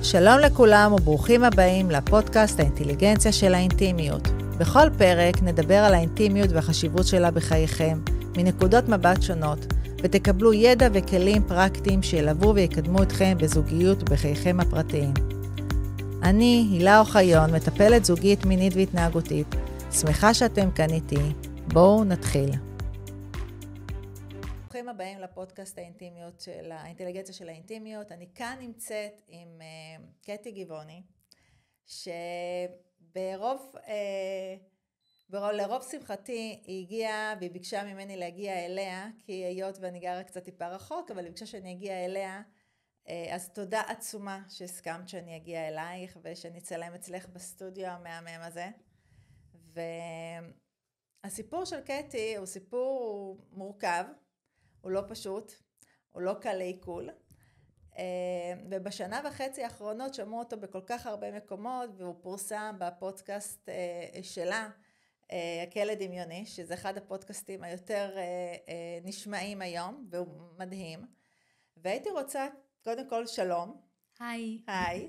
שלום לכולם וברוכים הבאים לפודקאסט האינטליגנציה של האינטימיות. בכל פרק נדבר על האינטימיות והחשיבות שלה בחייכם, מנקודות מבט שונות, ותקבלו ידע וכלים פרקטיים שילוו ויקדמו אתכם בזוגיות ובחייכם הפרטיים. אני, הילה אוחיון, מטפלת זוגית מינית והתנהגותית. שמחה שאתם כאן איתי. בואו נתחיל. ברוכים הבאים לפודקאסט האינטליגנציה של האינטימיות. אני כאן נמצאת עם קטי גבעוני, לרוב שמחתי היא הגיעה והיא ביקשה ממני להגיע אליה, כי היות ואני גרה קצת טיפה רחוק, אבל היא ביקשה שאני אגיע אליה, אז תודה עצומה שהסכמת שאני אגיע אלייך ושאני אצלם אצלך בסטודיו המהמם הזה. והסיפור של קטי הוא סיפור מורכב, הוא לא פשוט, הוא לא קל לעיכול, ובשנה וחצי האחרונות שמעו אותו בכל כך הרבה מקומות, והוא פורסם בפודקאסט שלה, הכלא דמיוני, שזה אחד הפודקאסטים היותר נשמעים היום, והוא מדהים. והייתי רוצה, קודם כל, שלום. היי. היי.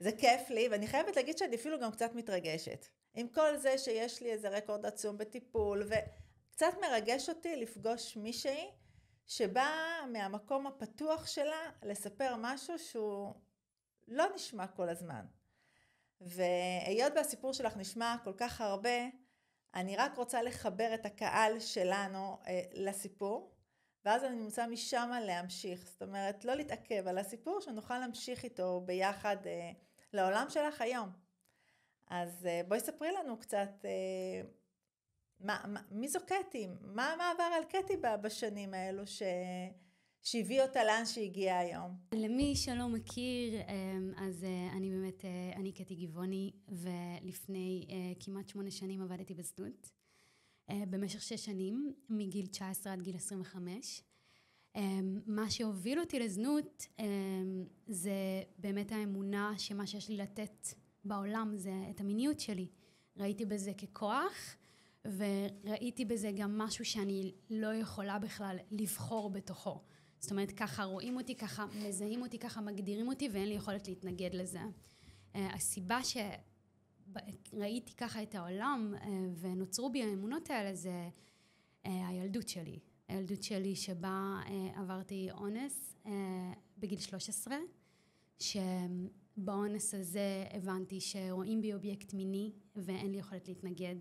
זה כיף לי, ואני חייבת להגיד שאני אפילו גם קצת מתרגשת. עם כל זה שיש לי איזה רקורד עצום בטיפול, וקצת מרגש אותי לפגוש מישהי, שבא מהמקום הפתוח שלה לספר משהו שהוא לא נשמע כל הזמן. והיות והסיפור שלך נשמע כל כך הרבה, אני רק רוצה לחבר את הקהל שלנו לסיפור, ואז אני נמצא משם להמשיך. זאת אומרת, לא להתעכב על הסיפור, שנוכל להמשיך איתו ביחד לעולם שלך היום. אז בואי ספרי לנו קצת, מי זו קטי? מה עבר על קטי בשנים האלו שהביא אותה לאן שהגיעה היום? למי שלא מכיר, אז אני קטי גבעוני, ולפני כמעט 8 שנים עבדתי בזנות, במשך 6 שנים, מגיל 19 עד גיל 25. מה שהוביל אותי לזנות, זה באמת האמונה שמה שיש לי לתת בעולם זה את המיניות שלי. ראיתי בזה ככוח, וראיתי בזה גם משהו שאני לא יכולה בכלל לבחור בתוכו. זאת אומרת, ככה רואים אותי, ככה מזהים אותי, ככה מגדירים אותי, ואין לי יכולת להתנגד לזה. הסיבה שראיתי ככה את העולם, ונוצרו בי האמונות האלה, זה הילדות שלי. הילדות שלי שבה עברתי אונס בגיל 13, שבאונס הזה הבנתי שרואים בי אובייקט מיני, ואין לי יכולת להתנגד.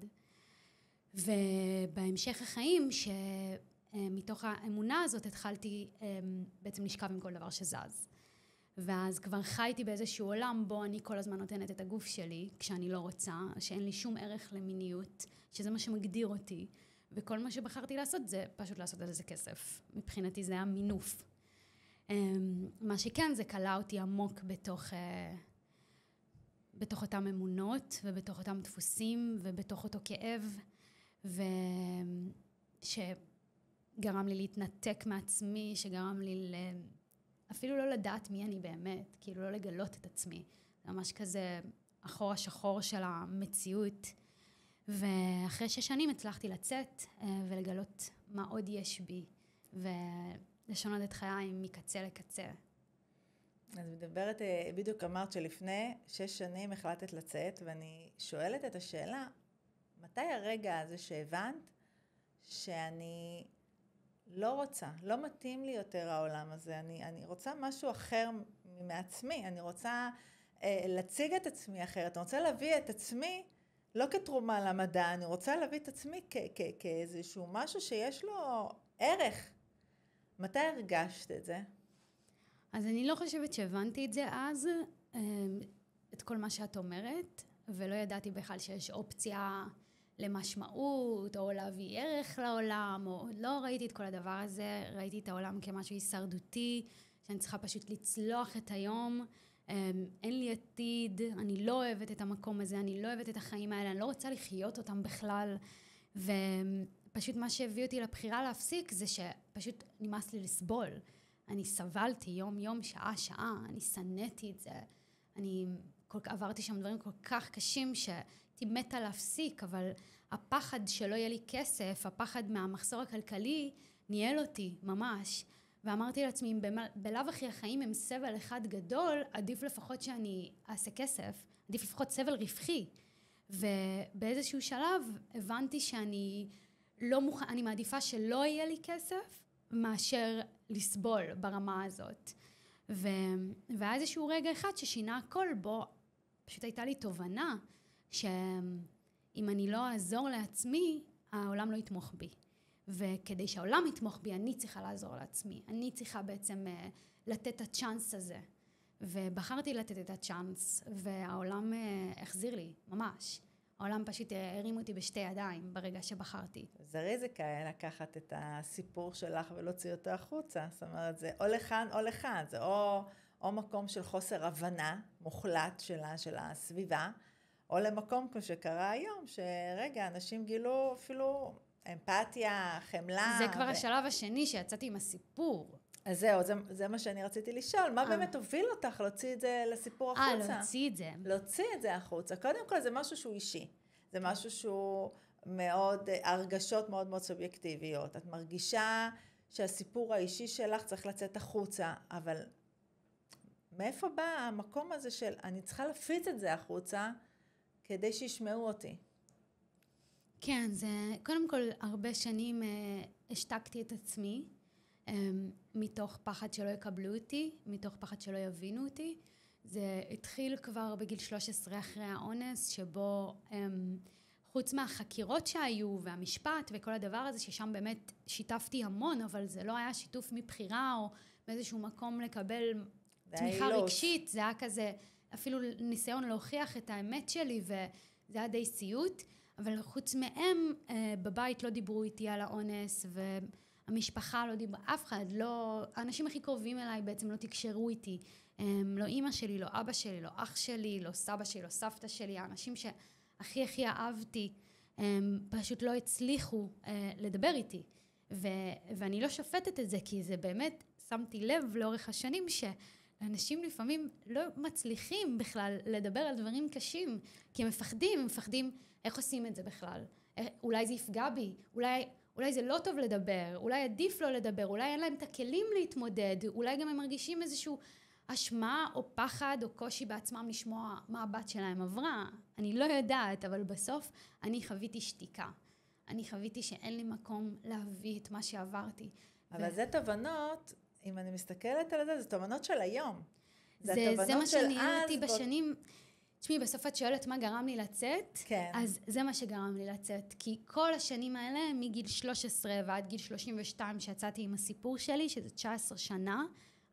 ובהמשך החיים, שמתוך האמונה הזאת התחלתי בעצם לשכב עם כל דבר שזז. ואז כבר חייתי באיזשהו עולם בו אני כל הזמן נותנת את הגוף שלי, כשאני לא רוצה, שאין לי שום ערך למיניות, שזה מה שמגדיר אותי. וכל מה שבחרתי לעשות זה פשוט לעשות על זה כסף. מבחינתי זה היה מינוף. מה שכן, זה קלה אותי עמוק בתוך אותם אמונות, ובתוך אותם דפוסים, ובתוך אותו כאב, שגרם לי להתנתק מעצמי, שגרם לי אפילו לא לדעת מי אני באמת, כאילו לא לגלות את עצמי. זה ממש כזה החור השחור של המציאות. ואחרי 6 שנים הצלחתי לצאת ולגלות מה עוד יש בי, ולשנות את חיי מקצה לקצה. אז מדברת, בדיוק אמרת שלפני 6 שנים החלטת לצאת, ואני שואלת את השאלה, מתי הרגע הזה שהבנת שאני לא רוצה, לא מתאים לי יותר העולם הזה, אני רוצה משהו אחר מעצמי, אני רוצה להציג את עצמי אחרת, אני רוצה להביא את עצמי לא כתרומה למדע, אני רוצה להביא את עצמי כאיזשהו משהו שיש לו ערך. מתי הרגשת את זה? אז אני לא חושבת שהבנתי את זה אז, את כל מה שאת אומרת, ולא ידעתי בכלל שיש אופציה למשמעות, או להביא ערך לעולם, או לא ראיתי את כל הדבר הזה, ראיתי את העולם כמשהו הישרדותי, שאני צריכה פשוט לצלוח את היום, אין לי עתיד, אני לא אוהבת את המקום הזה, אני לא אוהבת את החיים האלה, אני לא רוצה לחיות אותם בכלל, ופשוט מה שהביא אותי לבחירה להפסיק זה שפשוט נמאס לי לסבול. אני סבלתי יום יום, שעה שעה, אני שנאתי את זה, עברתי שם דברים כל כך קשים שהייתי מתה להפסיק, אבל הפחד שלא יהיה לי כסף, הפחד מהמחסור הכלכלי ניהל אותי ממש, ואמרתי לעצמי, אם בלאו הכי החיים הם סבל אחד גדול, עדיף לפחות שאני אעשה כסף, עדיף לפחות סבל רווחי. ובאיזשהו שלב הבנתי שאני אני מעדיפה שלא יהיה לי כסף, מאשר לסבול ברמה הזאת. והיה איזשהו רגע אחד ששינה הכל בו, פשוט הייתה לי תובנה, שאם אני לא אעזור לעצמי, העולם לא יתמוך בי. וכדי שהעולם יתמוך בי, אני צריכה לעזור לעצמי. אני צריכה בעצם לתת את הצ'אנס הזה. ובחרתי לתת את הצ'אנס, והעולם החזיר לי, ממש. העולם פשוט הרים אותי בשתי ידיים ברגע שבחרתי. זה ריזיקה לקחת את הסיפור שלך ולהוציא אותו החוצה. זאת אומרת, זה או לכאן או לכאן. זה או מקום של חוסר הבנה מוחלט של הסביבה, או למקום כמו שקרה היום, שרגע, אנשים גילו אפילו אמפתיה, חמלה. זה כבר השלב השני שיצאתי עם הסיפור. אז זהו, זה מה שאני רציתי לשאול. מה באמת הוביל אותך להוציא את זה לסיפור החוצה? להוציא את זה. להוציא את זה החוצה. קודם כל, זה משהו שהוא אישי. זה משהו שהוא מאוד, הרגשות מאוד מאוד סובייקטיביות. את מרגישה שהסיפור האישי שלך צריך לצאת החוצה, אבל מאיפה בא המקום הזה של אני צריכה להפיץ את זה החוצה כדי שישמעו אותי? כן, זה קודם כל הרבה שנים השתקתי את עצמי, מתוך פחד שלא יקבלו אותי, מתוך פחד שלא יבינו אותי. זה התחיל כבר בגיל 13 אחרי האונס, שבו חוץ מהחקירות שהיו והמשפט וכל הדבר הזה, ששם באמת שיתפתי המון, אבל זה לא היה שיתוף מבחירה או באיזשהו מקום לקבל תמיכה רגשית, זה היה כזה אפילו ניסיון להוכיח את האמת שלי, וזה היה די סיוט. אבל חוץ מהם, בבית לא דיברו איתי על האונס, והמשפחה לא דיברה, אף אחד, לא, האנשים הכי קרובים אליי בעצם לא תקשרו איתי. לא אמא שלי, לא אבא שלי, לא אח שלי, לא סבא שלי, לא סבתא שלי, האנשים שהכי הכי אהבתי, פשוט לא הצליחו לדבר איתי. ואני לא שופטת את זה, כי זה באמת, שמתי לב לאורך השנים שאנשים לפעמים לא מצליחים בכלל לדבר על דברים קשים, כי הם מפחדים איך עושים את זה בכלל? אולי זה יפגע בי, אולי זה לא טוב לדבר, אולי עדיף לא לדבר, אולי אין להם את הכלים להתמודד, אולי גם הם מרגישים איזשהו אשמה או פחד או קושי בעצמם לשמוע מה הבת שלהם עברה. אני לא יודעת, אבל בסוף אני חוויתי שתיקה. אני חוויתי שאין לי מקום להביא את מה שעברתי. אבל זה תובנות, אם אני מסתכלת על זה תובנות של היום. זה מה שניהל אותי בשנים. תשמעי, בסוף את שואלת מה גרם לי לצאת, כן. אז זה מה שגרם לי לצאת, כי כל השנים האלה, מגיל 13 ועד גיל 32 שיצאתי עם הסיפור שלי, שזה 19 שנה,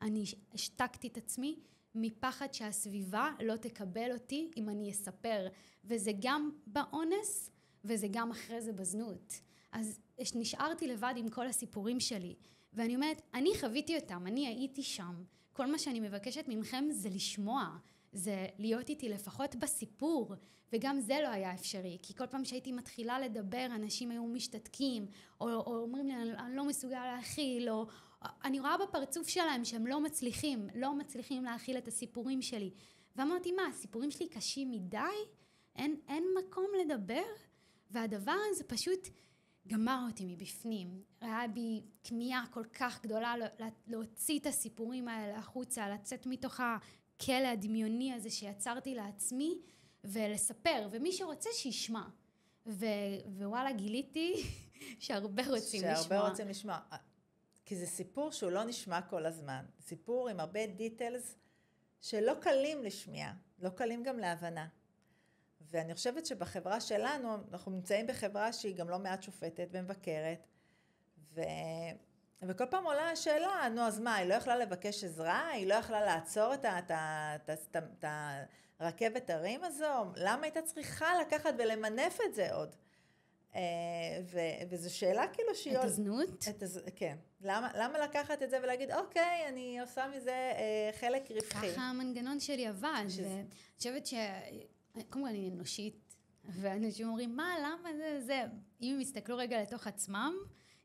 אני השתקתי את עצמי מפחד שהסביבה לא תקבל אותי אם אני אספר, וזה גם באונס, וזה גם אחרי זה בזנות. אז נשארתי לבד עם כל הסיפורים שלי, ואני אומרת, אני חוויתי אותם, אני הייתי שם, כל מה שאני מבקשת ממכם זה לשמוע, זה להיות איתי לפחות בסיפור, וגם זה לא היה אפשרי, כי כל פעם שהייתי מתחילה לדבר, אנשים היו משתתקים, או אומרים לי, אני לא מסוגל להכיל, או אני רואה בפרצוף שלהם שהם לא מצליחים להכיל את הסיפורים שלי. ואמרתי, מה, הסיפורים שלי קשים מדי? אין מקום לדבר? והדבר הזה פשוט גמר אותי מבפנים. היה בי כמיהה כל כך גדולה להוציא את הסיפורים האלה החוצה, לצאת מתוך הכלא הדמיוני הזה שיצרתי לעצמי, ולספר, ומי שרוצה שישמע. ווואלה, גיליתי שהרבה רוצים לשמוע. שהרבה רוצים לשמוע. כי זה סיפור שהוא לא נשמע כל הזמן. סיפור עם הרבה דיטלס שלא קלים לשמיעה, לא קלים גם להבנה. ואני חושבת שבחברה שלנו, אנחנו נמצאים בחברה שהיא גם לא מעט שופטת ומבקרת, וכל פעם עולה השאלה, נו אז מה, היא לא יכלה לבקש עזרה? היא לא יכלה לעצור את הרכבת הרים הזו? למה הייתה צריכה לקחת ולמנף את זה עוד? וזו שאלה כאילו שהיא... את הזנות? כן. למה לקחת את זה ולהגיד, אוקיי, אני עושה מזה חלק רווחי? ככה המנגנון שלי עבד, ואני חושבת קודם כל אני אנושית, ואנשים אומרים, מה, למה זה? אם הם יסתכלו רגע לתוך עצמם,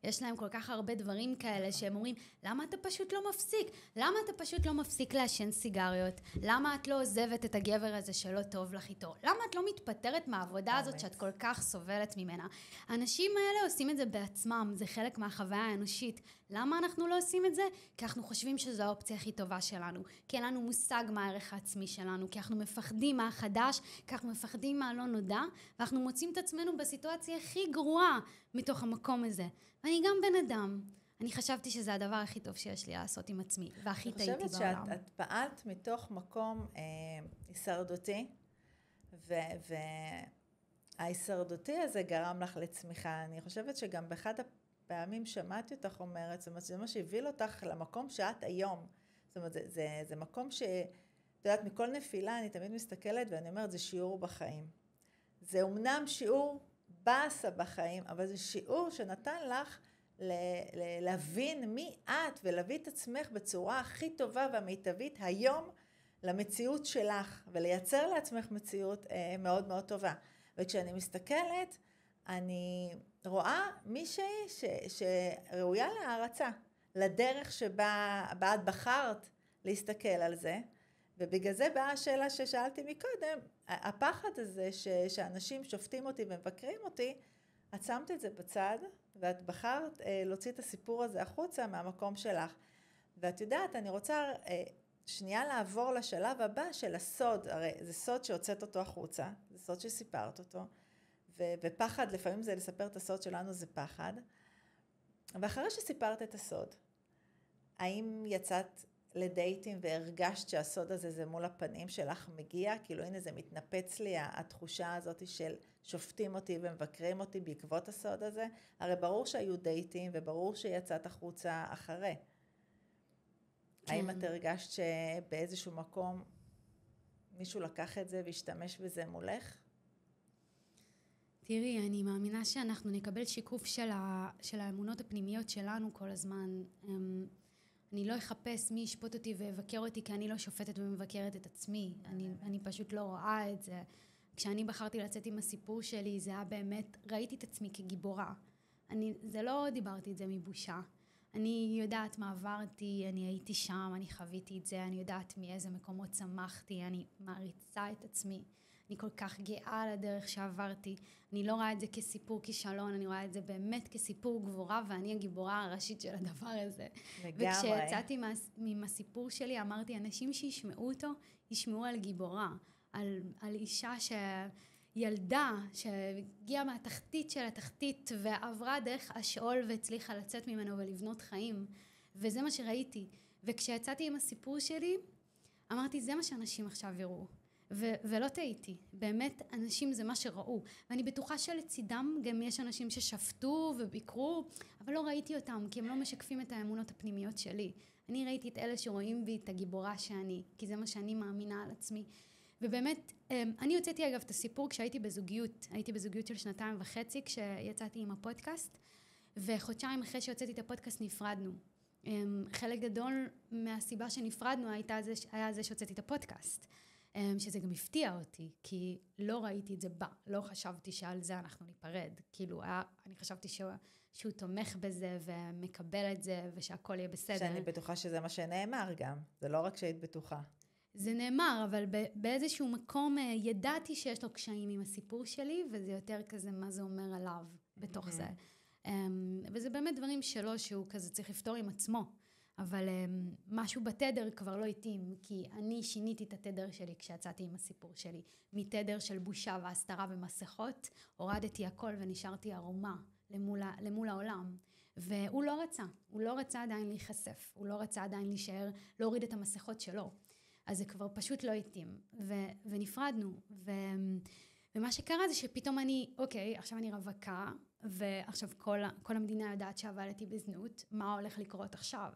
יש להם כל כך הרבה דברים כאלה שהם אומרים, למה אתה פשוט לא מפסיק? למה אתה פשוט לא מפסיק לעשן סיגריות? למה את לא עוזבת את הגבר הזה שלא טוב לך איתו? למה את לא מתפטרת מהעבודה הזאת שאת כל כך סובלת ממנה? האנשים האלה עושים את זה בעצמם, זה חלק מהחוויה האנושית. למה אנחנו לא עושים את זה? כי אנחנו חושבים שזו האופציה הכי טובה שלנו, כי אין לנו מושג מה הערך העצמי שלנו, כי אנחנו מפחדים מהחדש, כי אנחנו מפחדים מהלא נודע, ואנחנו מוצאים את עצמנו בסיטואציה הכי גרועה מתוך המקום הזה. ואני גם בן אדם. אני חשבתי שזה הדבר הכי טוב שיש לי לעשות עם עצמי, והכי טעיתי בעולם. אני חושבת שאת פעלת מתוך מקום הישרדותי, וההישרדותי הזה גרם לך לצמיחה. אני חושבת שגם באחד הפעמים שמעתי אותך אומרת, זאת אומרת, זה מה שהביא אותך למקום שאת היום. זאת אומרת, זה מקום ש... את יודעת, מכל נפילה אני תמיד מסתכלת ואני אומרת, זה שיעור בחיים. זה אומנם שיעור באסה בחיים, אבל זה שיעור שנתן לך להבין מי את ולהביא את עצמך בצורה הכי טובה והמיטבית היום למציאות שלך, ולייצר לעצמך מציאות מאוד מאוד טובה. וכשאני מסתכלת, אני רואה מישהי שראויה להערצה, לדרך שבה את בחרת להסתכל על זה, ובגלל זה באה השאלה ששאלתי מקודם, הפחד הזה שאנשים שופטים אותי ומבקרים אותי, את שמת את זה בצד, ואת בחרת להוציא את הסיפור הזה החוצה מהמקום שלך. ואת יודעת, אני רוצה שנייה לעבור לשלב הבא של הסוד, הרי זה סוד שהוצאת אותו החוצה, זה סוד שסיפרת אותו, ופחד, לפעמים זה לספר את הסוד שלנו, זה פחד. ואחרי שסיפרת את הסוד, האם יצאת לדייטים והרגשת שהסוד הזה זה מול הפנים שלך מגיע? כאילו הנה זה מתנפץ לי התחושה הזאת של שופטים אותי ומבקרים אותי בעקבות הסוד הזה. הרי ברור שהיו דייטים וברור שיצאת החוצה אחרי. כן. האם את הרגשת שבאיזשהו מקום מישהו לקח את זה והשתמש בזה מולך? תראי, אני מאמינה שאנחנו נקבל שיקוף של האמונות הפנימיות שלנו כל הזמן. אני לא אחפש מי ישפוט אותי ויבקר אותי, כי אני לא שופטת ומבקרת את עצמי. אני פשוט לא רואה את זה. כשאני בחרתי לצאת עם הסיפור שלי, זה היה באמת, ראיתי את עצמי כגיבורה. זה לא דיברתי את זה מבושה. אני יודעת מה עברתי, אני הייתי שם, אני חוויתי את זה, אני יודעת מאיזה מקומות צמחתי, אני מעריצה את עצמי. אני כל כך גאה על הדרך שעברתי. אני לא רואה את זה כסיפור כישלון, אני רואה את זה באמת כסיפור גבורה, ואני הגיבורה הראשית של הדבר הזה. לגמרי. וכשיצאתי מהסיפור שלי, אמרתי, אנשים שישמעו אותו, ישמעו על גיבורה, על אישה שילדה, שהגיעה מהתחתית של התחתית, ועברה דרך השאול והצליחה לצאת ממנו ולבנות חיים. וזה מה שראיתי. וכשיצאתי עם הסיפור שלי, אמרתי, זה מה שאנשים עכשיו יראו. ולא טעיתי, באמת אנשים זה מה שראו, ואני בטוחה שלצידם גם יש אנשים ששפטו וביקרו, אבל לא ראיתי אותם, כי הם לא משקפים את האמונות הפנימיות שלי. אני ראיתי את אלה שרואים בי את הגיבורה שאני, כי זה מה שאני מאמינה על עצמי. ובאמת, אני יוצאתי אגב את הסיפור כשהייתי בזוגיות, הייתי בזוגיות של 2.5 כשיצאתי עם הפודקאסט, וחודשיים אחרי שיוצאתי את הפודקאסט נפרדנו. חלק גדול מהסיבה שנפרדנו היה זה שהוצאתי את הפודקאסט. שזה גם הפתיע אותי, כי לא ראיתי את זה לא חשבתי שעל זה אנחנו ניפרד, כאילו אני חשבתי שהוא תומך בזה ומקבל את זה ושהכל יהיה בסדר. שאני בטוחה שזה מה שנאמר גם, זה לא רק שהיית בטוחה. זה נאמר, אבל באיזשהו מקום ידעתי שיש לו קשיים עם הסיפור שלי, וזה יותר כזה מה זה אומר עליו בתוך זה. וזה באמת דברים שלו שהוא כזה צריך לפתור עם עצמו. אבל משהו בתדר כבר לא התאים, כי אני שיניתי את התדר שלי כשיצאתי עם הסיפור שלי. מתדר של בושה והסתרה ומסכות, הורדתי הכל ונשארתי ערומה למול העולם. והוא לא רצה עדיין להיחשף, הוא לא רצה עדיין להישאר, להוריד את המסכות שלו. אז זה כבר פשוט לא התאים, ונפרדנו. ומה שקרה זה שפתאום אוקיי, עכשיו אני רווקה, ועכשיו כל המדינה יודעת שעבדתי בזנות, מה הולך לקרות עכשיו?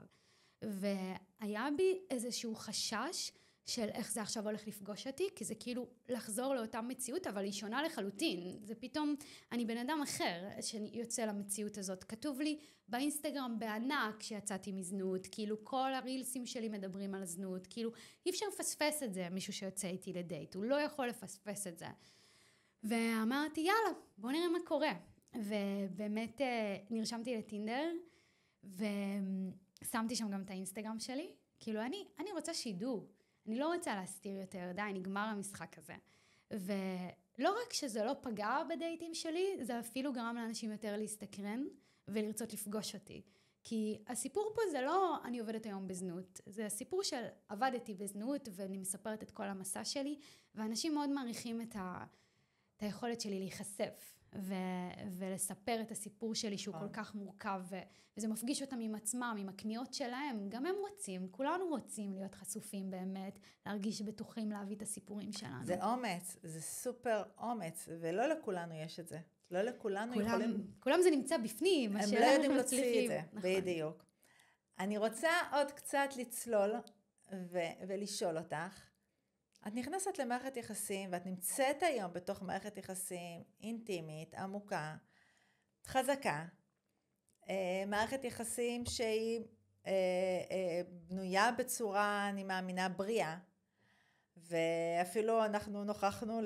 והיה בי איזשהו חשש של איך זה עכשיו הולך לפגוש אותי, כי זה כאילו לחזור לאותה מציאות, אבל היא שונה לחלוטין. זה פתאום, אני בן אדם אחר שיוצא למציאות הזאת. כתוב לי באינסטגרם בענק שיצאתי מזנות, כאילו כל הרילסים שלי מדברים על זנות, כאילו אי אפשר לפספס את זה, מישהו שיוצא איתי לדייט, הוא לא יכול לפספס את זה. ואמרתי, יאללה, בוא נראה מה קורה. ובאמת נרשמתי לטינדר, שמתי שם גם את האינסטגרם שלי, כאילו אני רוצה שידעו, אני לא רוצה להסתיר יותר, די, נגמר המשחק הזה. ולא רק שזה לא פגע בדייטים שלי, זה אפילו גרם לאנשים יותר להסתקרן ולרצות לפגוש אותי. כי הסיפור פה זה לא אני עובדת היום בזנות, זה הסיפור של עבדתי בזנות ואני מספרת את כל המסע שלי, ואנשים מאוד מעריכים את היכולת שלי להיחשף ולספר את הסיפור שלי שהוא כל כך מורכב, וזה מפגיש אותם עם עצמם, עם הקניות שלהם, גם הם רוצים, כולנו רוצים להיות חשופים באמת, להרגיש בטוחים להביא את הסיפורים שלנו. זה אומץ, זה סופר אומץ, ולא לכולנו יש את זה. לא לכולנו יכולים... כולם זה נמצא בפנים, הם לא יודעים להוציא את זה, בדיוק. אני רוצה עוד קצת לצלול ולשאול אותך, את נכנסת למערכת יחסים, ואת נמצאת היום בתוך מערכת יחסים אינטימית, עמוקה, חזקה, מערכת יחסים שהיא בנויה בצורה, אני מאמינה, בריאה, ואפילו אנחנו נוכחנו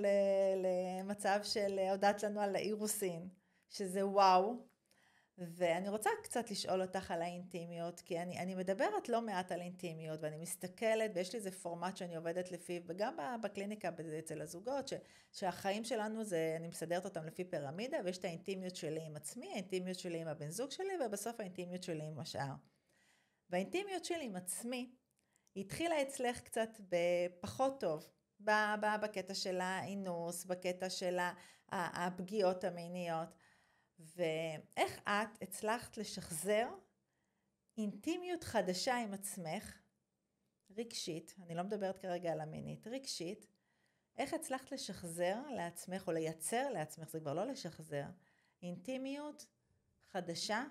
למצב של הודעת לנו על האירוסין, שזה וואו, ואני רוצה קצת לשאול אותך על האינטימיות, כי אני מדברת לא מעט על אינטימיות, ואני מסתכלת, ויש לי איזה פורמט שאני עובדת לפיו, וגם בקליניקה אצל הזוגות, שהחיים שלנו זה, אני מסדרת אותם לפי פירמידה, ויש את האינטימיות שלי עם עצמי, האינטימיות שלי עם הבן זוג שלי, ובסוף האינטימיות שלי עם השאר. והאינטימיות שלי עם עצמי, היא התחילה אצלך קצת בפחות טוב, בקטע של האינוס, בקטע של הפגיעות המיניות, ואיך את הצלחת לשחזר אינטימיות חדשה עם עצמך, רגשית, אני לא מדברת כרגע על המינית, רגשית, איך הצלחת לשחזר לעצמך, או לייצר לעצמך, זה כבר לא לשחזר, אינטימיות חדשה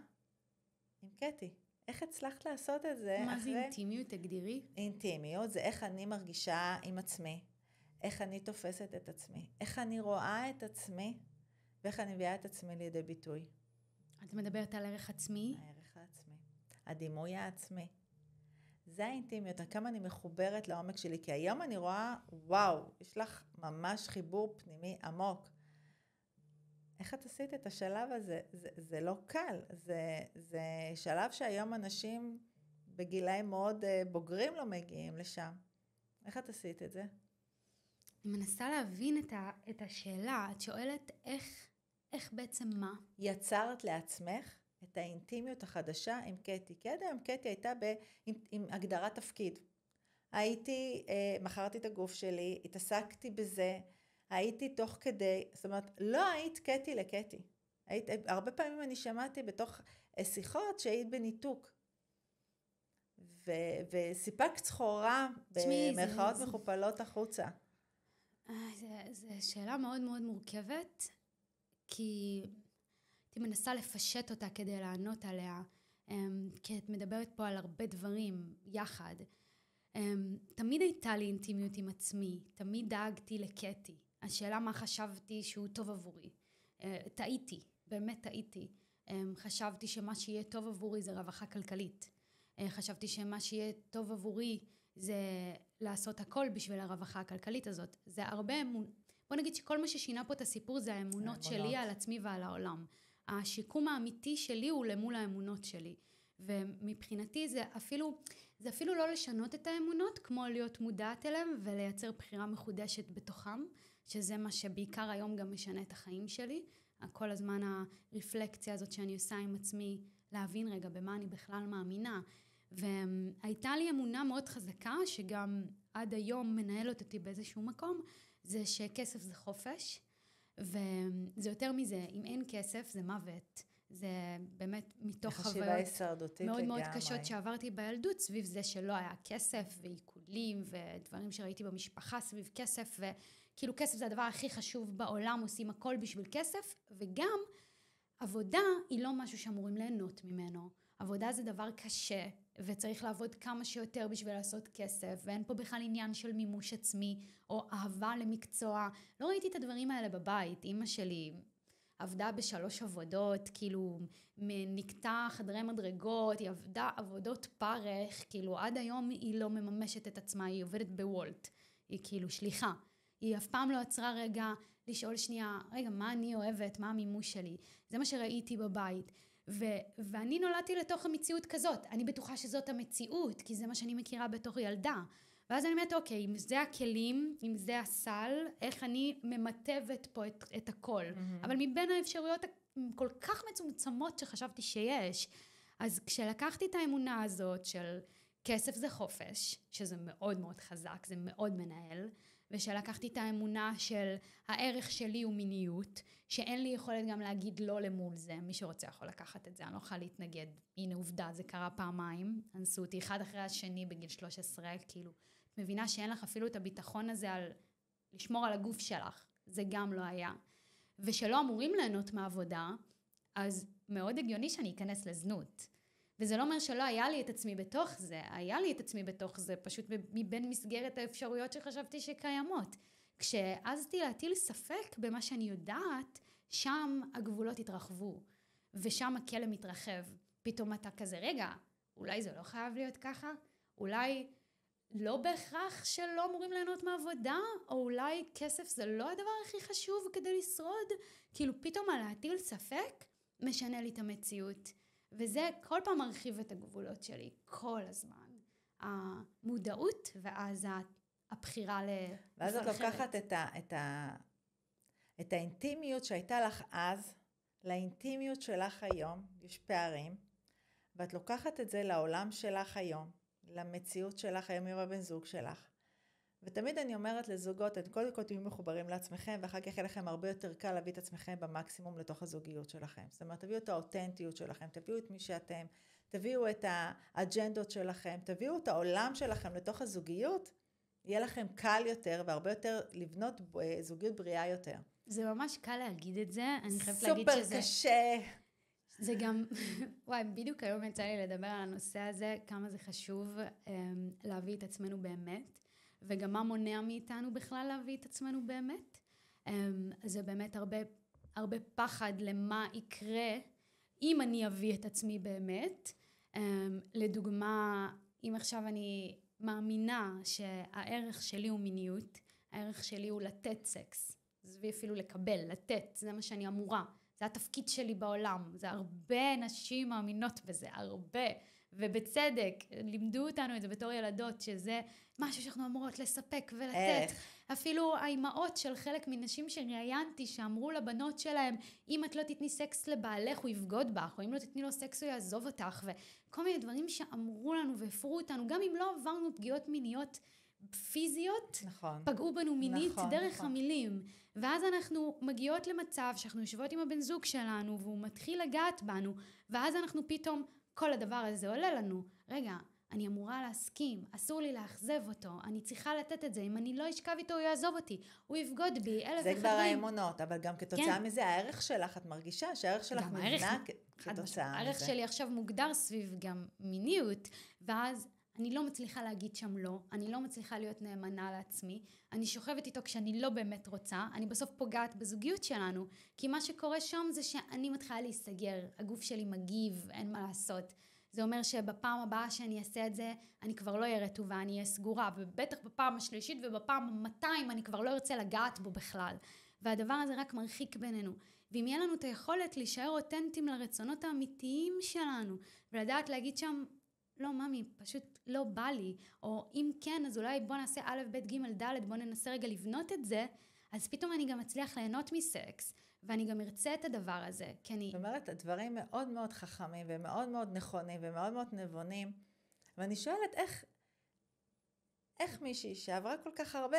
עם קטי. איך הצלחת לעשות את זה? מה זה אינטימיות? תגדירי? אינטימיות זה איך אני מרגישה עם עצמי, איך אני תופסת את עצמי, איך אני רואה את עצמי, ואיך אני מביאה את עצמי לידי ביטוי. את מדברת על ערך עצמי? הערך העצמי. הדימוי העצמי. זה האינטימיות, כמה אני מחוברת לעומק שלי, כי היום אני רואה, וואו, יש לך ממש חיבור פנימי עמוק. איך את עשית את השלב הזה? זה לא קל, זה שלב שהיום אנשים בגילאים מאוד בוגרים לא מגיעים לשם. איך את עשית את זה? אני מנסה להבין את השאלה, את שואלת איך בעצם מה? יצרת לעצמך את האינטימיות החדשה עם קטי. כי עד היום קטי הייתה עם הגדרת תפקיד. מכרתי את הגוף שלי, התעסקתי בזה, הייתי תוך כדי, זאת אומרת, לא היית קטי לקטי. הרבה פעמים אני שמעתי בתוך שיחות שהיית בניתוק. וסיפקת סחורה במרכאות מכופלות החוצה. זו שאלה מאוד מאוד מורכבת, כי הייתי מנסה לפשט אותה כדי לענות עליה, כי את מדברת פה על הרבה דברים יחד. תמיד הייתה לי אינטימיות עם עצמי, תמיד דאגתי לקטי. השאלה מה חשבתי שהוא טוב עבורי. טעיתי, באמת טעיתי. חשבתי שמה שיהיה טוב עבורי זה רווחה כלכלית. חשבתי שמה שיהיה טוב עבורי זה לעשות הכל בשביל הרווחה הכלכלית הזאת. זה הרבה אמון. בוא נגיד שכל מה ששינה פה את הסיפור זה האמונות שלי על עצמי ועל העולם. השיקום האמיתי שלי הוא למול האמונות שלי. ומבחינתי זה אפילו לא לשנות את האמונות, כמו להיות מודעת אליהם ולייצר בחירה מחודשת בתוכם, שזה מה שבעיקר היום גם משנה את החיים שלי. כל הזמן הרפלקציה הזאת שאני עושה עם עצמי, להבין רגע במה אני בכלל מאמינה. והייתה לי אמונה מאוד חזקה, שגם עד היום מנהלת אותי באיזשהו מקום, זה שכסף זה חופש, וזה יותר מזה, אם אין כסף זה מוות. זה באמת מתוך חוויות מאוד מאוד קשות שעברתי בילדות, סביב זה שלא היה כסף ועיקולים ודברים שראיתי במשפחה סביב כסף, וכאילו כסף זה הדבר הכי חשוב בעולם, עושים הכל בשביל כסף, וגם עבודה היא לא משהו שאמורים ליהנות ממנו. עבודה זה דבר קשה, וצריך לעבוד כמה שיותר בשביל לעשות כסף, ואין פה בכלל עניין של מימוש עצמי, או אהבה למקצוע. לא ראיתי את הדברים האלה בבית. אמא שלי עבדה ב3 עבודות, כאילו נקטה חדרי מדרגות, היא עבדה עבודות פרך, כאילו עד היום היא לא מממשת את עצמה, היא עובדת בוולט, היא כאילו שליחה. היא אף פעם לא עצרה רגע לשאול שנייה, רגע, מה אני אוהבת, מה המימוש שלי? זה מה שראיתי בבית. ואני נולדתי לתוך המציאות כזאת. אני בטוחה שזאת המציאות, כי זה מה שאני מכירה בתור ילדה. ואז אני אומרת, אוקיי, אם זה הכלים, אם זה הסל, איך אני ממטבת פה את הכל. אבל מבין האפשרויות כל כך מצומצמות שחשבתי שיש, אז כשלקחתי את האמונה הזאת של כסף זה חופש, שזה מאוד מאוד חזק, זה מאוד מנהל, ושלקחתי את האמונה של הערך שלי הוא מיניות, שאין לי יכולת גם להגיד לא למול זה, מי שרוצה יכול לקחת את זה, אני לא יכולה להתנגד, הנה עובדה, זה קרה פעמיים, אנסו אותי אחד אחרי השני בגיל 13, כאילו, את מבינה שאין לך אפילו את הביטחון הזה על לשמור על הגוף שלך, זה גם לא היה, ושלא אמורים ליהנות מהעבודה, אז מאוד הגיוני שאני אכנס לזנות, וזה לא אומר שלא היה לי את עצמי בתוך זה, היה לי את עצמי בתוך זה, פשוט מבין מסגרת האפשרויות שחשבתי שקיימות. כשעזתי להטיל ספק במה שאני יודעת, שם הגבולות התרחבו, ושם הכלא מתרחב. פתאום אתה כזה, רגע, אולי זה לא חייב להיות ככה? אולי לא בהכרח שלא אמורים ליהנות מעבודה? או אולי כסף זה לא הדבר הכי חשוב כדי לשרוד? כאילו פתאום להטיל ספק משנה לי את המציאות. וזה כל פעם מרחיב את הגבולות שלי, כל הזמן. המודעות ואז הבחירה לפרחרת. ואז את לוקחת את האינטימיות שהייתה לך אז, לאינטימיות שלך היום, יש פערים, ואת לוקחת את זה לעולם שלך היום, למציאות שלך היום עם הבן זוג שלך. ותמיד אני אומרת לזוגות, את קודם כל תהיו מחוברים לעצמכם, ואחר כך יהיה לכם הרבה יותר קל להביא את עצמכם במקסימום לתוך הזוגיות שלכם. זאת אומרת, תביאו את האותנטיות שלכם, תביאו את מי שאתם, תביאו את האג'נדות שלכם, תביאו את העולם שלכם לתוך הזוגיות, יהיה לכם קל יותר והרבה יותר לבנות זוגיות בריאה יותר. זה ממש קל להגיד את זה, אני חייבת להגיד שזה... סופר קשה. זה גם, וואי, בדיוק היום יצא לי לדבר על הנושא הזה, כמה זה חשוב להביא את עצמנו באמת. וגם מה מונע מאיתנו בכלל להביא את עצמנו באמת. זה באמת הרבה פחד למה יקרה אם אני אביא את עצמי באמת. לדוגמה, אם עכשיו אני מאמינה שהערך שלי הוא מיניות, הערך שלי הוא לתת סקס, זה אפילו לקבל, לתת, זה מה שאני אמורה, זה התפקיד שלי בעולם, זה הרבה נשים מאמינות בזה, הרבה, ובצדק, לימדו אותנו את זה בתור ילדות, שזה משהו שאנחנו אמורות לספק ולתת. אפילו האימהות של חלק מנשים שראיינתי, שאמרו לבנות שלהם, אם את לא תתני סקס לבעלך, הוא יבגוד בך, או אם לא תתני לו סקס, הוא יעזוב אותך, וכל מיני דברים שאמרו לנו והפרו אותנו, גם אם לא עברנו פגיעות מיניות פיזיות, נכון. פגעו בנו מינית נכון, דרך נכון. המילים. ואז אנחנו מגיעות למצב שאנחנו יושבות עם הבן זוג שלנו, והוא מתחיל לגעת בנו, ואז אנחנו פתאום, כל הדבר הזה עולה לנו. רגע, אני אמורה להסכים, אסור לי לאכזב אותו, אני צריכה לתת את זה, אם אני לא אשכב איתו הוא יעזוב אותי, הוא יבגוד בי, אלף זה וחדרים. כבר האמונות, אבל גם כתוצאה מזה, הערך שלך, את מרגישה שהערך שלך נבנה כתוצאה מזה. הערך שלי עכשיו מוגדר סביב גם מיניות, ואז אני לא מצליחה להגיד שם לא, אני לא מצליחה להיות נאמנה לעצמי, אני שוכבת איתו כשאני לא באמת רוצה, אני בסוף פוגעת בזוגיות שלנו, כי מה שקורה שם זה שאני מתחילה להיסגר, הגוף שלי מגיב, אין מה לעשות. זה אומר שבפעם הבאה שאני אעשה את זה, אני כבר לא אהיה רטובה, אני אהיה סגורה, ובטח בפעם השלישית ובפעם 200 אני כבר לא ארצה לגעת בו בכלל. והדבר הזה רק מרחיק בינינו. ואם יהיה לנו את היכולת להישאר אותנטיים לרצונות האמיתיים שלנו, ולדעת להגיד שם, לא ממי, פשוט לא בא לי, או אם כן, אז אולי בוא נעשה א', ב', ג', ד', בוא ננסה רגע לבנות את זה, אז פתאום אני גם אצליח ליהנות מסקס, ואני גם ארצה את הדבר הזה, כי אני... זאת אומרת, הדברים מאוד מאוד חכמים, ומאוד מאוד נכונים, ומאוד מאוד נבונים, ואני שואלת איך מישהי שעברה כל כך הרבה,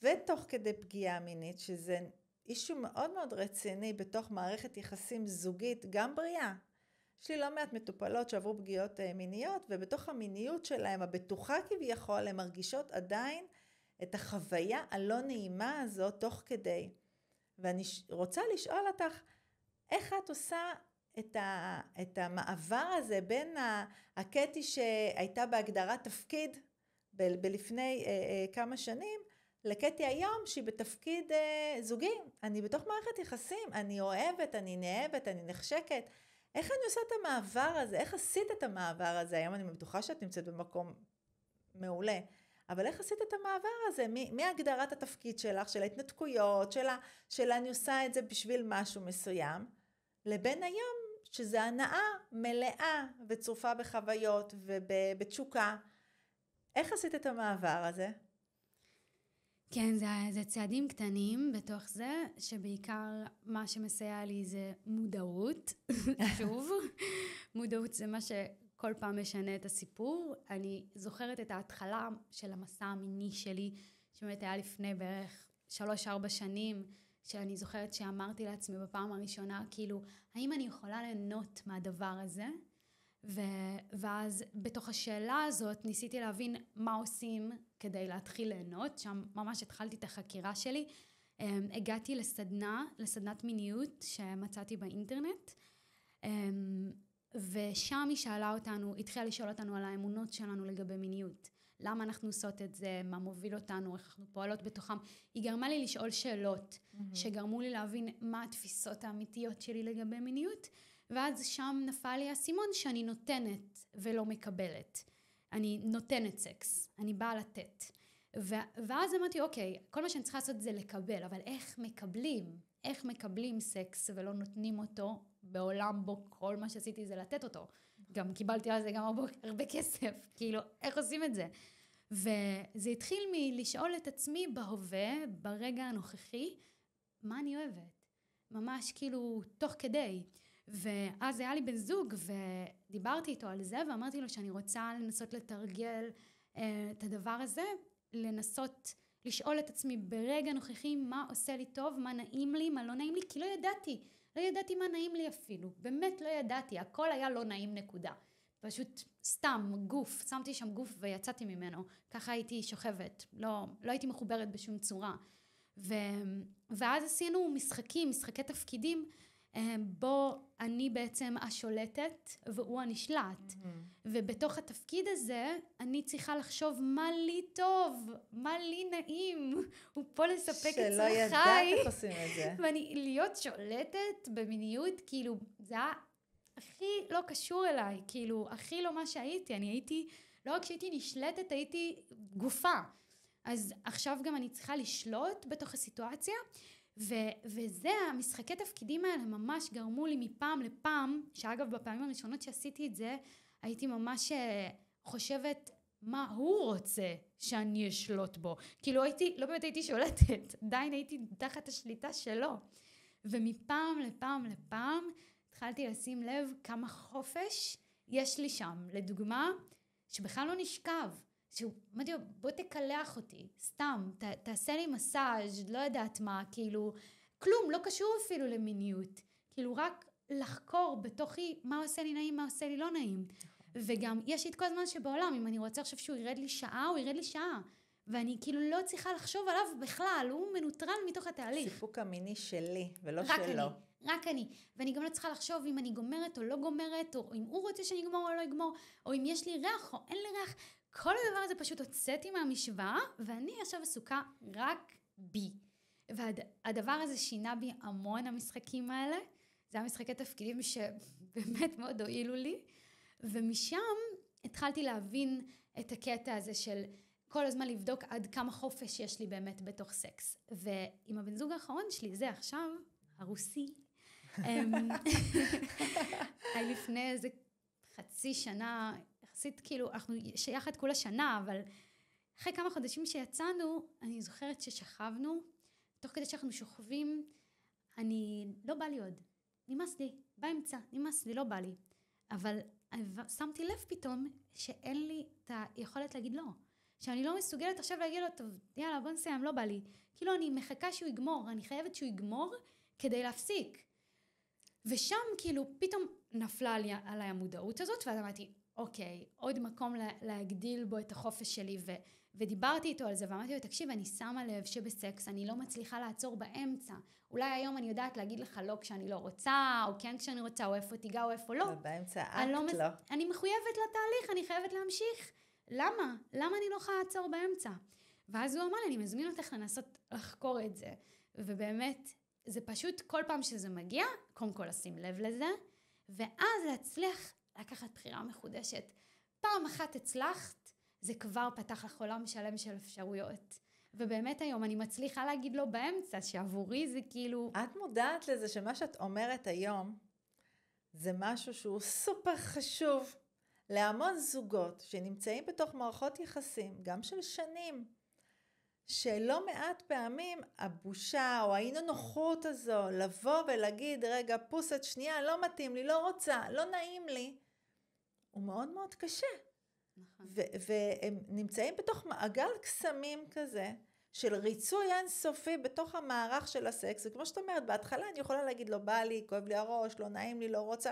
ותוך כדי פגיעה מינית, שזה אישו מאוד מאוד רציני, בתוך מערכת יחסים זוגית, גם בריאה, יש לי לא מעט מטופלות שעברו פגיעות מיניות, ובתוך המיניות שלהם, הבטוחה כביכול, הן מרגישות עדיין את החוויה הלא נעימה הזאת תוך כדי. ואני רוצה לשאול אותך, איך את עושה את המעבר הזה בין הקטי שהייתה בהגדרת תפקיד בלפני כמה שנים, לקטי היום שהיא בתפקיד זוגי. אני בתוך מערכת יחסים, אני אוהבת, אני נאהבת, אני נחשקת. איך אני עושה את המעבר הזה? איך עשית את המעבר הזה? היום אני בטוחה שאת נמצאת במקום מעולה. אבל איך עשית את המעבר הזה? מהגדרת התפקיד שלך, של ההתנתקויות, של אני עושה את זה בשביל משהו מסוים, לבין היום שזה הנאה מלאה וצרופה בחוויות ובתשוקה. איך עשית את המעבר הזה? כן, זה צעדים קטנים בתוך זה, שבעיקר מה שמסייע לי זה מודעות. שוב, מודעות זה מה שכל פעם משנה את הסיפור. אני זוכרת את ההתחלה של המסע המיני שלי, שבאמת היה לפני בערך 3-4 שנים, שאני זוכרת שאמרתי לעצמי בפעם הראשונה, כאילו, האם אני יכולה ליהנות מהדבר הזה? ואז בתוך השאלה הזאת ניסיתי להבין מה עושים כדי להתחיל ליהנות, שם ממש התחלתי את החקירה שלי. הגעתי לסדנת מיניות שמצאתי באינטרנט, ושם היא שאלה אותנו, התחילה לשאול אותנו על האמונות שלנו לגבי מיניות. למה אנחנו עושות את זה, מה מוביל אותנו, איך אנחנו פועלות בתוכם. היא גרמה לי לשאול שאלות שגרמו לי להבין מה התפיסות האמיתיות שלי לגבי מיניות, ואז שם נפל לי הסימון שאני נותנת ולא מקבלת. אני נותנת סקס, אני באה לתת. ואז אמרתי, אוקיי, כל מה שאני צריכה לעשות זה לקבל, אבל איך מקבלים? איך מקבלים סקס ולא נותנים אותו בעולם בו כל מה שעשיתי זה לתת אותו? גם קיבלתי על זה גם הרבה כסף, כאילו, איך עושים את זה? וזה התחיל מלשאול את עצמי בהווה, ברגע הנוכחי, מה אני אוהבת? ממש כאילו, תוך כדי. ואז היה לי בן זוג, ודיברתי איתו על זה, ואמרתי לו שאני רוצה לנסות לתרגל את הדבר הזה, לנסות לשאול את עצמי ברגע נוכחי מה עושה לי טוב, מה נעים לי, מה לא נעים לי, כי לא ידעתי מה נעים לי אפילו, באמת לא ידעתי, הכל היה לא נעים נקודה. פשוט סתם גוף, שמתי שם גוף ויצאתי ממנו, ככה הייתי שוכבת, לא הייתי מחוברת בשום צורה. ואז עשינו משחקי תפקידים, בו אני בעצם השולטת והוא הנשלט. ובתוך התפקיד הזה אני צריכה לחשוב מה לי טוב, מה לי נעים. הוא פה לספק את צרכיי. שלא ידעת איך עושים את זה. ואני להיות שולטת במיניות, כאילו זה היה הכי לא קשור אליי, כאילו הכי לא מה שהייתי. אני הייתי, לא רק שהייתי נשלטת, הייתי גופה. אז עכשיו גם אני צריכה לשלוט בתוך הסיטואציה, וזה, המשחקי תפקידים האלה ממש גרמו לי מפעם לפעם, שאגב בפעמים הראשונות שעשיתי את זה, הייתי ממש חושבת מה הוא רוצה שאני אשלוט בו. כאילו לא באמת הייתי שולטת, עדיין הייתי תחת השליטה שלו. ומפעם לפעם התחלתי לשים לב כמה חופש יש לי שם. לדוגמה, שבכלל לא נשכב. אמרתי לו, בוא תקלח אותי, סתם, תעשה לי מסאז', לא יודעת מה, כאילו, כלום, לא קשור אפילו למיניות. כאילו, רק לחקור בתוכי מה עושה לי נעים, מה עושה לי לא נעים. וגם, יש לי את כל הזמן שבעולם, אם אני רוצה עכשיו שהוא ירד לי שעה, הוא ירד לי שעה. ואני כאילו לא צריכה לחשוב עליו בכלל, הוא מנוטרל מתוך התהליך. סיפוק המיני שלי, ולא רק שלו. רק אני. ואני גם לא צריכה לחשוב אם אני גומרת או לא גומרת, או אם הוא רוצה שאני אגמור או לא אגמור, או אם יש לי ריח או אין לי ריח. כל הדבר הזה פשוט הוצאתי מהמשוואה, ואני עכשיו עסוקה רק בי. והדבר הזה שינה בי המון המשחקים האלה. זה המשחקי תפקידים שבאמת מאוד הועילו לי. ומשם התחלתי להבין את הקטע הזה של כל הזמן לבדוק עד כמה חופש יש לי באמת בתוך סקס. ועם הבן זוג האחרון שלי, זה עכשיו, הרוסי, היה לפני איזה חצי שנה, יחסית כאילו, אנחנו שיחד כל השנה, אבל אחרי כמה חודשים שיצאנו, אני זוכרת ששכבנו, תוך כדי שאנחנו שוכבים, לא בא לי עוד. נמאס לי, באמצע, נמאס לי, לא בא לי. אבל שמתי לב פתאום שאין לי את היכולת להגיד לא. שאני לא מסוגלת עכשיו להגיד לו, טוב, יאללה, בוא נסיים, לא בא לי. כאילו אני מחכה שהוא יגמור, אני חייבת שהוא יגמור כדי להפסיק. ושם כאילו פתאום נפלה עליי המודעות הזאת, ואז אמרתי, אוקיי, עוד מקום להגדיל בו את החופש שלי, ודיברתי איתו על זה, ואמרתי לו, תקשיב, אני שמה לב שבסקס אני לא מצליחה לעצור באמצע. אולי היום אני יודעת להגיד לך לא כשאני לא רוצה, או כן כשאני רוצה, או איפה תיגע, או איפה לא. ובאמצע אקט לא. אני מחויבת לתהליך, אני חייבת להמשיך. למה? למה אני לא יכולה לעצור באמצע? ואז הוא אמר לי, אני מזמין אותך לנסות לחקור את זה. ובאמת, זה פשוט כל פעם שזה מגיע, קודם כל לשים לב לזה, ואז להצליח לקחת בחירה מחודשת. פעם אחת הצלחת, זה כבר פתח לך עולם שלם של אפשרויות. ובאמת היום אני מצליחה להגיד לו באמצע, שעבורי זה כאילו... את מודעת לזה שמה שאת אומרת היום, זה משהו שהוא סופר חשוב להמון זוגות שנמצאים בתוך מערכות יחסים, גם של שנים, שלא מעט פעמים הבושה או האי נוחות הזו, לבוא ולהגיד, רגע, פוסת שנייה, לא מתאים לי, לא רוצה, לא נעים לי, הוא מאוד מאוד קשה. נכון. והם נמצאים בתוך מעגל קסמים כזה, של ריצוי אינסופי בתוך המערך של הסקס. וכמו שאת אומרת, בהתחלה אני יכולה להגיד, לא בא לי, כואב לי הראש, לא נעים לי, לא רוצה.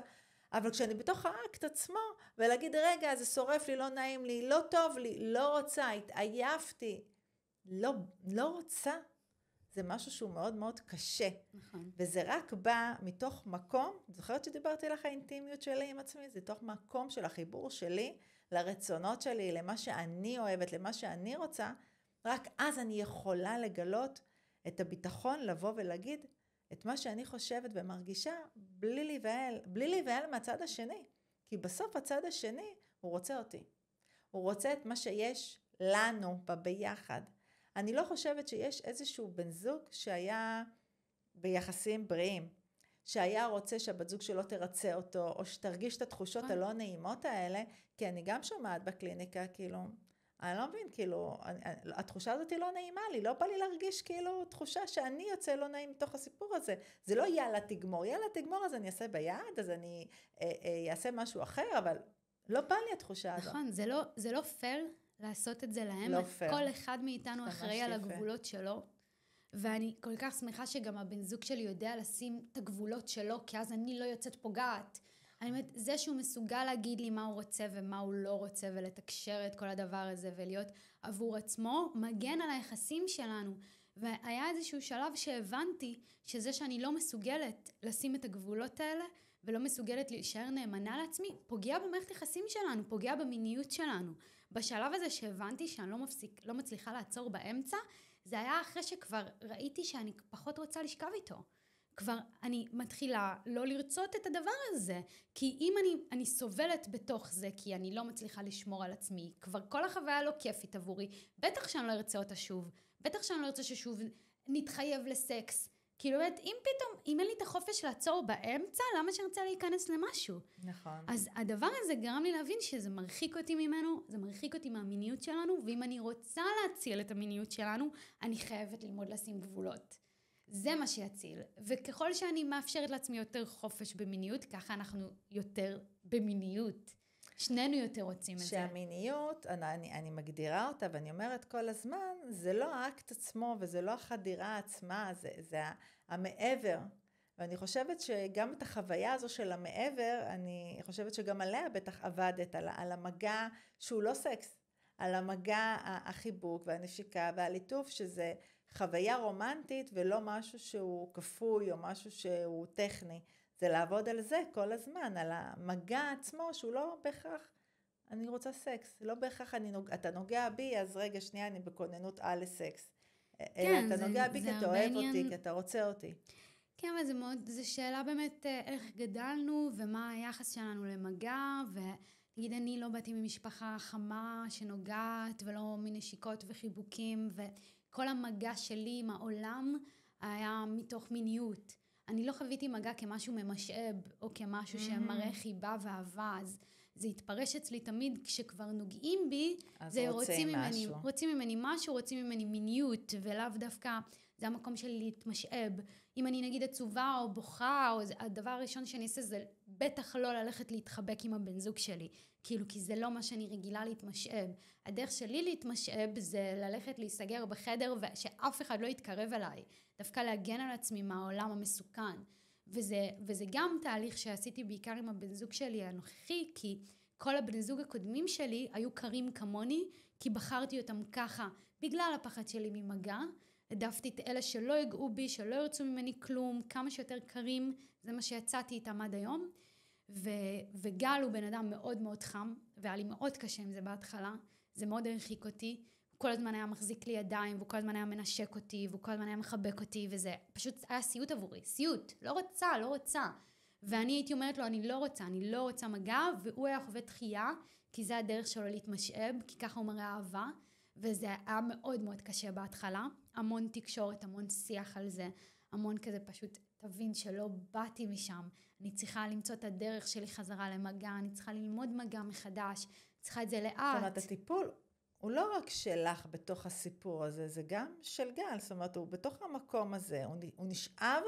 אבל כשאני בתוך האקט עצמו, ולהגיד, רגע, זה שורף לי, לא נעים לי, לא טוב לי, לא רוצה, התעייפתי, לא רוצה, זה משהו שהוא מאוד מאוד קשה. נכון. וזה רק בא מתוך מקום, זוכרת שדיברתי לך האינטימיות שלי עם עצמי? זה תוך מקום של החיבור שלי, לרצונות שלי, למה שאני אוהבת, למה שאני רוצה, רק אז אני יכולה לגלות את הביטחון לבוא ולהגיד את מה שאני חושבת ומרגישה בלי להיבהל מהצד השני. כי בסוף הצד השני הוא רוצה אותי. הוא רוצה את מה שיש לנו ביחד. אני לא חושבת שיש איזשהו בן זוג שהיה ביחסים בריאים, שהיה רוצה שהבת זוג שלו תרצה אותו, או שתרגיש את התחושות הלא נעימות האלה, כי אני גם שומעת בקליניקה, כאילו, אני לא מבין, כאילו, התחושה הזאת היא לא נעימה לי, לא בא לי להרגיש כאילו תחושה שאני יוצא לא נעים מתוך הסיפור הזה. זה לא יאללה תגמור, אז אני אעשה ביד, אז אני אעשה משהו אחר, אבל לא בא לי התחושה הזאת. נכון, זה לא פייר לעשות את זה להם. לא פייר. כל אחד מאיתנו אחראי על הגבולות שלו. ואני כל כך שמחה שגם הבן זוג שלי יודע לשים את הגבולות שלו, כי אז אני לא יוצאת פוגעת. אני אומרת, זה שהוא מסוגל להגיד לי מה הוא רוצה ומה הוא לא רוצה, ולתקשר את כל הדבר הזה, ולהיות עבור עצמו, מגן על היחסים שלנו. והיה איזשהו שלב שהבנתי שזה שאני לא מסוגלת לשים את הגבולות האלה, ולא מסוגלת להישאר נאמנה לעצמי, פוגע במערכת יחסים שלנו, פוגע במיניות שלנו. בשלב הזה שהבנתי שאני לא מצליחה לעצור באמצע, זה היה אחרי שכבר ראיתי שאני פחות רוצה לשכב איתו. כבר אני מתחילה לא לרצות את הדבר הזה, כי אם אני סובלת בתוך זה, כי אני לא מצליחה לשמור על עצמי, כבר כל החוויה לא כיפית עבורי, בטח שאני לא ארצה אותה שוב, בטח שאני לא ארצה ששוב נתחייב לסקס, כאילו אם אין לי את החופש לעצור באמצע, למה שאני רוצה להיכנס למשהו? נכון. אז הדבר הזה גרם לי להבין שזה מרחיק אותי ממנו, זה מרחיק אותי מהמיניות שלנו, ואם אני רוצה להציל את המיניות שלנו, אני חייבת ללמוד לשים גבולות. זה מה שיציל. וככל שאני מאפשרת לעצמי יותר חופש במיניות, ככה אנחנו יותר במיניות. שנינו יותר רוצים את זה. שהמיניות, אני מגדירה אותה, ואני אומרת כל הזמן, זה לא האקט עצמו, וזה לא החדירה עצמה, זה המעבר. ואני חושבת שגם את החוויה הזו של המעבר, אני חושבת שגם עליה בטח עבדת, על המגע שהוא לא סקס, על המגע החיבוק והנשיקה והליטוף, שזה חוויה רומנטית ולא משהו שהוא כפוי או משהו שהוא טכני. זה לעבוד על זה כל הזמן, על המגע עצמו שהוא לא בהכרח, אני רוצה סקס, לא בהכרח אתה נוגע בי, אז רגע שנייה אני בכוננות על לסקס. כן, אתה נוגע בי כי אתה אוהב אותי, כי אתה רוצה אותי. כן, אבל זו שאלה באמת איך גדלנו ומה היחס שלנו למגע, ונגיד אני לא באתי ממשפחה חמה שנוגעת ולא מנשיקות וחיבוקים, וכל המגע שלי עם העולם היה מתוך מיניות. אני לא חוויתי מגע כמשהו ממשאב או כמשהו שמראה חיבה ואהבה, אז זה התפרש אצלי תמיד כשכבר נוגעים בי, זה רוצים ממני משהו, רוצים ממני מיניות, ולאו דווקא זה המקום שלי להתמשאב. אם אני נגיד עצובה או בוכה, או הדבר הראשון שאני אעשה זה בטח לא ללכת להתחבק עם הבן זוג שלי, כאילו כי זה לא מה שאני רגילה להתמשאב. הדרך שלי להתמשאב זה ללכת להיסגר בחדר ושאף אחד לא יתקרב אליי, דווקא להגן על עצמי מהעולם המסוכן. וזה גם תהליך שעשיתי בעיקר עם הבן זוג שלי הנוכחי, כי כל הבן זוג הקודמים שלי היו קרים כמוני, כי בחרתי אותם ככה, בגלל הפחד שלי ממגע, העדפתי את אלה שלא יגעו בי, שלא ירצו ממני כלום, כמה שיותר קרים, זה מה שיצאתי איתם עד היום, וגל הוא בן אדם מאוד מאוד חם, והיה לי מאוד קשה עם זה בהתחלה, זה מאוד הרחיק אותי, כל הזמן היה מחזיק לי ידיים, והוא כל הזמן היה מנשק אותי, והוא כל הזמן היה מחבק אותי, וזה פשוט היה סיוט עבורי, סיוט, לא רוצה. ואני הייתי אומרת לו, אני לא רוצה מגע, והוא היה חווה דחייה, כי זה הדרך שלו להתמשאב, כי ככה הוא מראה אהבה, וזה היה מאוד מאוד קשה בהתחלה, המון תקשורת, המון שיח על זה, המון כזה פשוט תבין שלא באתי משם, אני צריכה למצוא את הדרך שלי חזרה למגע, אני צריכה ללמוד מגע מחדש, צריכה את זה לאט. זאת אומרת, הטיפול הוא לא רק שלך בתוך הסיפור הזה, זה גם של גל, זאת אומרת, הוא בתוך המקום הזה, הוא נשאב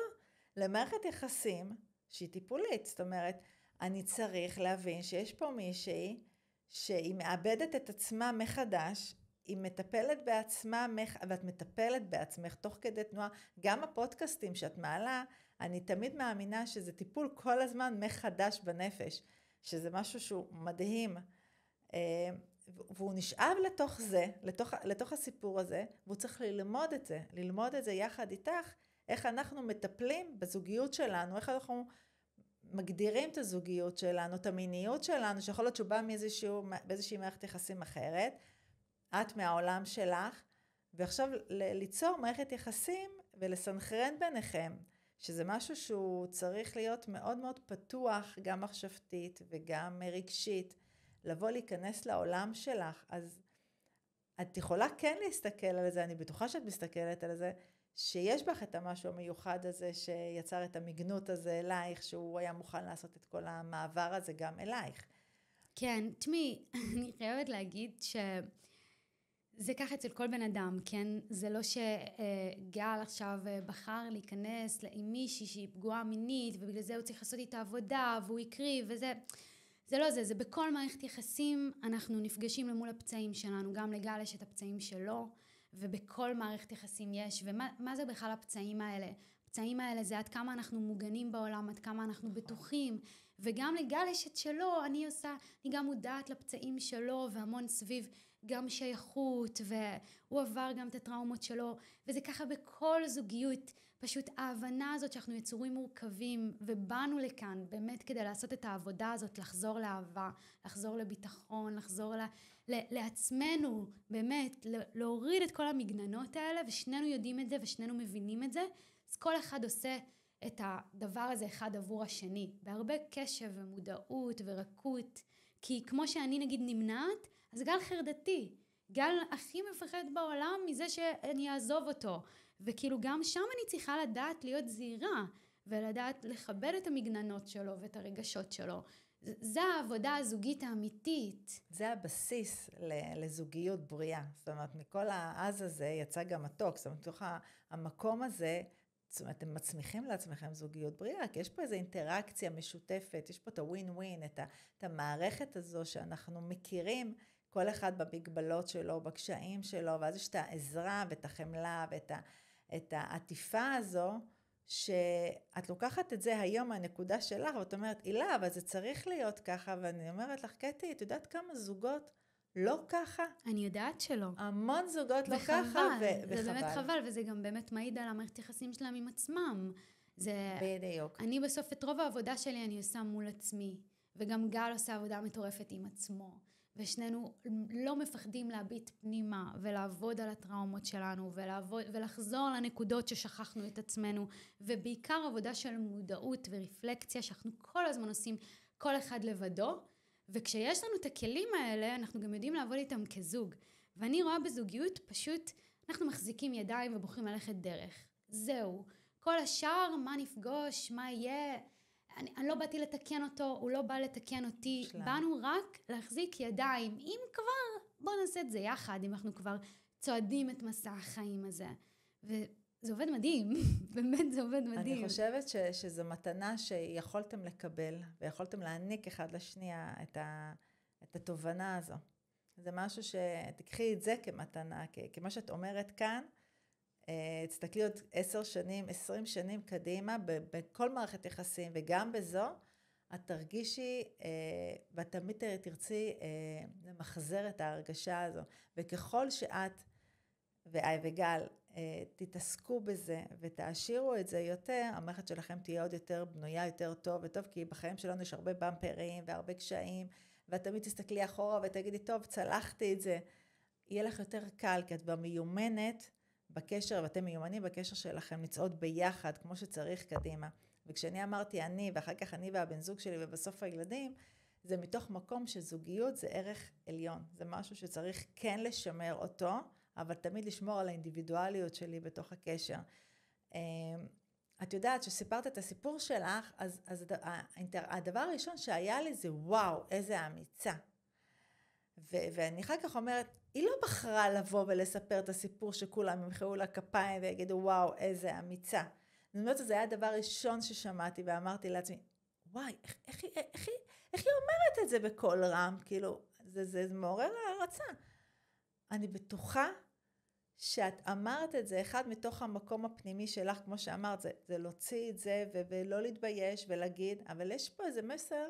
למערכת יחסים שהיא טיפולית, זאת אומרת, אני צריך להבין שיש פה מישהי שהיא מאבדת את עצמה מחדש, היא מטפלת בעצמה, ואת מטפלת בעצמך תוך כדי תנועה, גם הפודקאסטים שאת מעלה, אני תמיד מאמינה שזה טיפול כל הזמן מחדש בנפש, שזה משהו שהוא מדהים, והוא נשאב לתוך זה, לתוך הסיפור הזה, והוא צריך ללמוד את זה יחד איתך, איך אנחנו מטפלים בזוגיות שלנו, איך אנחנו מגדירים את הזוגיות שלנו, את המיניות שלנו, שיכול להיות שהוא בא באיזושהי מערכת יחסים אחרת, את מהעולם שלך, ועכשיו ליצור מערכת יחסים ולסנכרן ביניכם, שזה משהו שהוא צריך להיות מאוד מאוד פתוח, גם מחשבתית וגם רגשית, לבוא להיכנס לעולם שלך, אז את יכולה כן להסתכל על זה, אני בטוחה שאת מסתכלת על זה, שיש בך את המשהו המיוחד הזה, שיצר את המגנות הזה אלייך, שהוא היה מוכן לעשות את כל המעבר הזה גם אלייך. כן, תשמעי, אני חייבת להגיד זה ככה אצל כל בן אדם, כן? זה לא שגל עכשיו בחר להיכנס עם מישהי שהיא פגועה מינית, ובגלל זה הוא צריך לעשות איתה עבודה, והוא יקריב, וזה... זה לא זה, זה בכל מערכת יחסים אנחנו נפגשים למול הפצעים שלנו, גם לגל יש את הפצעים שלו, ובכל מערכת יחסים יש, ומה זה בכלל הפצעים האלה? הפצעים האלה זה עד כמה אנחנו מוגנים בעולם, עד כמה אנחנו בטוחים, וגם לגל יש את שלו, אני גם מודעת לפצעים שלו, והמון סביב גם שייכות, והוא עבר גם את הטראומות שלו, וזה ככה בכל זוגיות, פשוט ההבנה הזאת שאנחנו יצורים מורכבים, ובאנו לכאן באמת כדי לעשות את העבודה הזאת, לחזור לאהבה, לחזור לביטחון, לחזור לעצמנו, באמת, להוריד את כל המגננות האלה, ושנינו יודעים את זה, ושנינו מבינים את זה, אז כל אחד עושה את הדבר הזה אחד עבור השני, בהרבה קשב ומודעות ורקות, כי כמו שאני נגיד נמנעת, אז גל חרדתי, גל הכי מפחד בעולם מזה שאני אעזוב אותו, וכאילו גם שם אני צריכה לדעת להיות זהירה, ולדעת לכבד את המגננות שלו ואת הרגשות שלו. זה העבודה הזוגית האמיתית. זה הבסיס לזוגיות בריאה. זאת אומרת, מכל העז הזה יצא גם מתוק. זאת אומרת, מתוך המקום הזה, זאת אומרת, אתם מצמיחים לעצמכם זוגיות בריאה, כי יש פה איזו אינטראקציה משותפת, יש פה את הווין ווין, את המערכת הזו שאנחנו מכירים, כל אחד במגבלות שלו, בקשיים שלו, ואז יש את העזרה ואת החמלה ואת העטיפה הזו, שאת לוקחת את זה היום מהנקודה שלך, ואת אומרת, אילה, אבל זה צריך להיות ככה, ואני אומרת לך, קטי, את יודעת כמה זוגות לא ככה? אני יודעת שלא. המון זוגות לא ככה, וחבל. זה באמת חבל, וזה גם באמת מעיד על המערכת יחסים שלהם עם עצמם. בדיוק. אני בסוף את רוב העבודה שלי אני עושה מול עצמי, וגם גל עושה עבודה מטורפת עם עצמו. ושנינו לא מפחדים להביט פנימה ולעבוד על הטראומות שלנו ולחזור לנקודות ששכחנו את עצמנו, ובעיקר עבודה של מודעות ורפלקציה שאנחנו כל הזמן עושים כל אחד לבדו, וכשיש לנו את הכלים האלה אנחנו גם יודעים לעבוד איתם כזוג. ואני רואה בזוגיות פשוט אנחנו מחזיקים ידיים ובוחרים ללכת דרך. זהו. כל השאר, מה נפגוש, מה יהיה, אני לא באתי לתקן אותו, הוא לא בא לתקן אותי, באנו רק להחזיק ידיים, אם כבר, בוא נעשה את זה יחד, אם אנחנו כבר צועדים את מסע החיים הזה. וזה עובד מדהים, באמת זה עובד מדהים. אני חושבת שזו מתנה שיכולתם לקבל, ויכולתם להעניק אחד לשנייה את התובנה הזו. זה משהו שתקחי את זה כמתנה, כמו שאת אומרת כאן, תסתכלי עוד 10 שנים, 20 שנים קדימה, בכל מערכת יחסים, וגם בזו, את תרגישי, ואת תמיד תרצי למחזר את ההרגשה הזו. וככל שאת וגל תתעסקו בזה, ותעשירו את זה יותר, המערכת שלכם תהיה עוד יותר בנויה, יותר טוב וטוב, כי בחיים שלנו יש הרבה במפרים והרבה קשיים, ואת תמיד תסתכלי אחורה ותגידי, טוב, צלחתי את זה. יהיה לך יותר קל, כי את במיומנת, בקשר, ואתם מיומנים בקשר שלכם, לצעוד ביחד, כמו שצריך קדימה. וכשאני אמרתי אני, ואחר כך אני והבן זוג שלי, ובסוף הילדים, זה מתוך מקום שזוגיות זה ערך עליון. זה משהו שצריך כן לשמר אותו, אבל תמיד לשמור על האינדיבידואליות שלי בתוך הקשר. את יודעת שסיפרת את הסיפור שלך, אז הדבר הראשון שהיה לי זה וואו, איזה אמיצה. ואני אחר כך אומרת, היא לא בחרה לבוא ולספר את הסיפור שכולם ימחאו לה כפיים ויגידו, וואו, איזה אמיצה. אני אומרת, זה היה הדבר הראשון ששמעתי, ואמרתי לעצמי, וואי, איך היא אומרת את זה בקול רם? כאילו, זה מעורר הערצה. אני בטוחה שאת אמרת את זה, אחד מתוך המקום הפנימי שלך, כמו שאמרת, זה להוציא את זה ולא להתבייש ולהגיד, אבל יש פה איזה מסר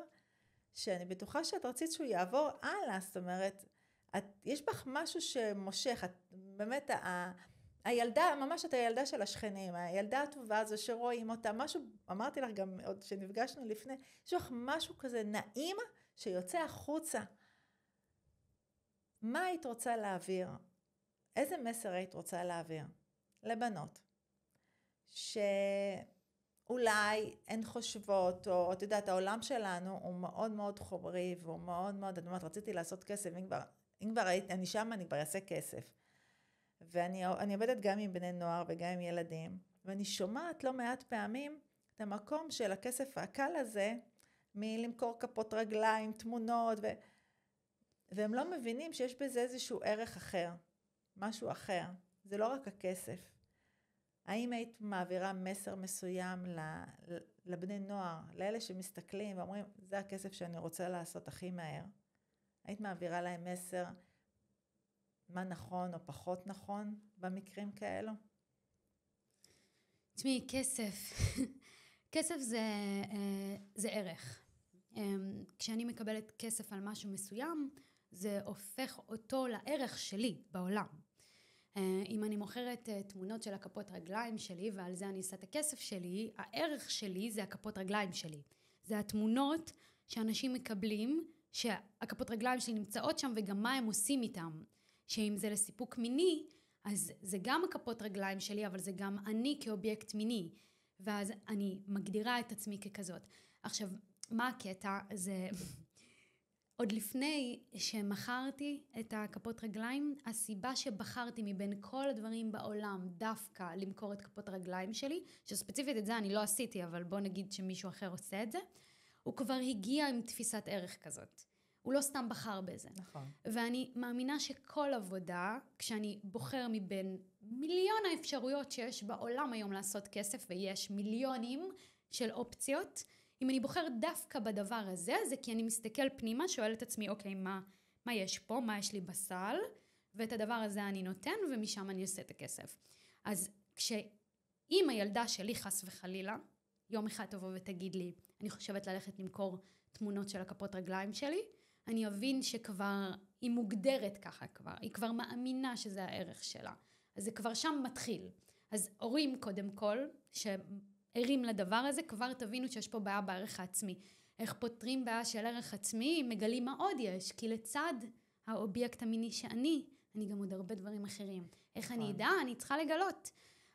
שאני בטוחה שאת רצית שהוא יעבור הלאה, זאת אומרת, יש בך משהו שמושך, את באמת, הילדה, ממש את הילדה של השכנים, הילדה הטובה הזו שרואים אותה, משהו, אמרתי לך גם עוד שנפגשנו לפני, יש לך משהו כזה נעים שיוצא החוצה. מה היית רוצה להעביר? איזה מסר היית רוצה להעביר? לבנות. שאולי הן חושבות, או את יודעת, העולם שלנו הוא מאוד מאוד חומרי, והוא מאוד מאוד, אני אומרת, רציתי לעשות כסף, אם כבר הייתי, אני שם, אני כבר אעשה כסף. ואני עובדת גם עם בני נוער וגם עם ילדים, ואני שומעת לא מעט פעמים את המקום של הכסף הקל הזה, מלמכור כפות רגליים, תמונות, והם לא מבינים שיש בזה איזשהו ערך אחר, משהו אחר. זה לא רק הכסף. האם היית מעבירה מסר מסוים לבני נוער, לאלה שמסתכלים ואומרים, זה הכסף שאני רוצה לעשות הכי מהר? היית מעבירה להם מסר מה נכון או פחות נכון במקרים כאלו? תשמעי, כסף. כסף זה ערך. כשאני מקבלת כסף על משהו מסוים, זה הופך אותו לערך שלי בעולם. אם אני מוכרת תמונות של הכפות רגליים שלי, ועל זה אני אעשה את הכסף שלי, הערך שלי זה הכפות רגליים שלי. זה התמונות שאנשים מקבלים, שהכפות רגליים שלי נמצאות שם, וגם מה הם עושים איתם. שאם זה לסיפוק מיני, אז זה גם הכפות רגליים שלי, אבל זה גם אני כאובייקט מיני. ואז אני מגדירה את עצמי ככזאת. עכשיו, מה הקטע? זה עוד לפני שמכרתי את הכפות רגליים, הסיבה שבחרתי מבין כל הדברים בעולם דווקא למכור את כפות רגליים שלי, שספציפית את זה אני לא עשיתי, אבל בוא נגיד שמישהו אחר עושה את זה, הוא כבר הגיע עם תפיסת ערך כזאת. הוא לא סתם בחר בזה. נכון. ואני מאמינה שכל עבודה, כשאני בוחר מבין מיליון האפשרויות שיש בעולם היום לעשות כסף, ויש מיליונים של אופציות, אם אני בוחר דווקא בדבר הזה, זה כי אני מסתכל פנימה, שואל את עצמי, אוקיי, מה יש פה? מה יש לי בסל? ואת הדבר הזה אני נותן, ומשם אני עושה את הכסף. אז אם הילדה שלי חס וחלילה, יום אחד תבוא ותגיד לי, אני חושבת ללכת למכור תמונות של הכפות רגליים שלי, אני אבין שכבר היא מוגדרת ככה כבר, היא כבר מאמינה שזה הערך שלה. אז זה כבר שם מתחיל. אז הורים קודם כל, שערים לדבר הזה, כבר תבינו שיש פה בעיה בערך העצמי. איך פותרים בעיה של ערך עצמי, מגלים מה עוד יש, כי לצד האובייקט המיני שאני גם עוד הרבה דברים אחרים. איך אני אדע? אני צריכה לגלות.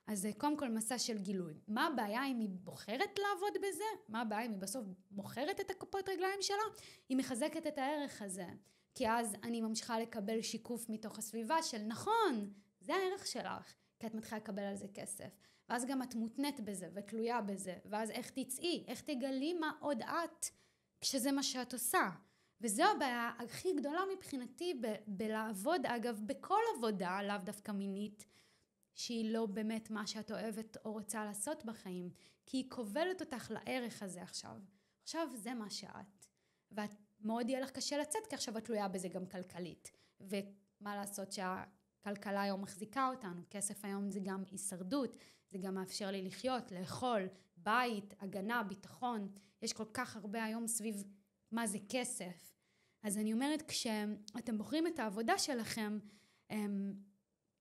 אז זה קודם כל מסע של גילוי. מה הבעיה אם היא בוחרת לעבוד בזה? מה הבעיה אם היא בסוף מוכרת את הכפות רגליים שלה? היא מחזקת את הערך הזה. כי אז אני ממשיכה לקבל שיקוף מתוך הסביבה של נכון, זה הערך שלך. כי את מתחילה לקבל על זה כסף. ואז גם את מותנית בזה ותלויה בזה. ואז איך תצאי? איך תגלי מה עוד את כשזה מה שאת עושה? וזו הבעיה הכי גדולה מבחינתי בלעבוד, אגב, בכל עבודה, לאו דווקא מינית, שהיא לא באמת מה שאת אוהבת או רוצה לעשות בחיים, כי היא כובלת אותך לערך הזה עכשיו. עכשיו זה מה שאת. ומאוד יהיה לך קשה לצאת, כי עכשיו את תלויה בזה גם כלכלית. ומה לעשות שהכלכלה היום מחזיקה אותנו, כסף היום זה גם הישרדות, זה גם מאפשר לי לחיות, לאכול, בית, הגנה, ביטחון. יש כל כך הרבה היום סביב מה זה כסף. אז אני אומרת, כשאתם בוחרים את העבודה שלכם,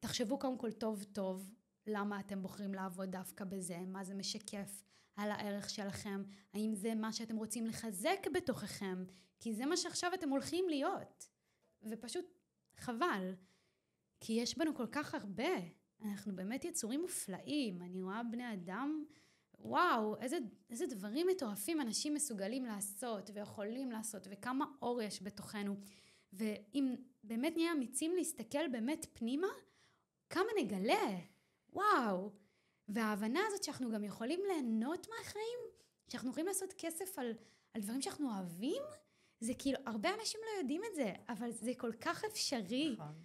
תחשבו קודם כל טוב טוב למה אתם בוחרים לעבוד דווקא בזה, מה זה משקף על הערך שלכם, האם זה מה שאתם רוצים לחזק בתוככם, כי זה מה שעכשיו אתם הולכים להיות, ופשוט חבל, כי יש בנו כל כך הרבה, אנחנו באמת יצורים מופלאים, אני רואה בני אדם, וואו, איזה דברים מטורפים אנשים מסוגלים לעשות ויכולים לעשות, וכמה אור יש בתוכנו, ואם באמת נהיה אמיצים להסתכל באמת פנימה, כמה נגלה, וואו, וההבנה הזאת שאנחנו גם יכולים ליהנות מהחיים, שאנחנו יכולים לעשות כסף על דברים שאנחנו אוהבים, זה כאילו, הרבה אנשים לא יודעים את זה, אבל זה כל כך אפשרי. נכון.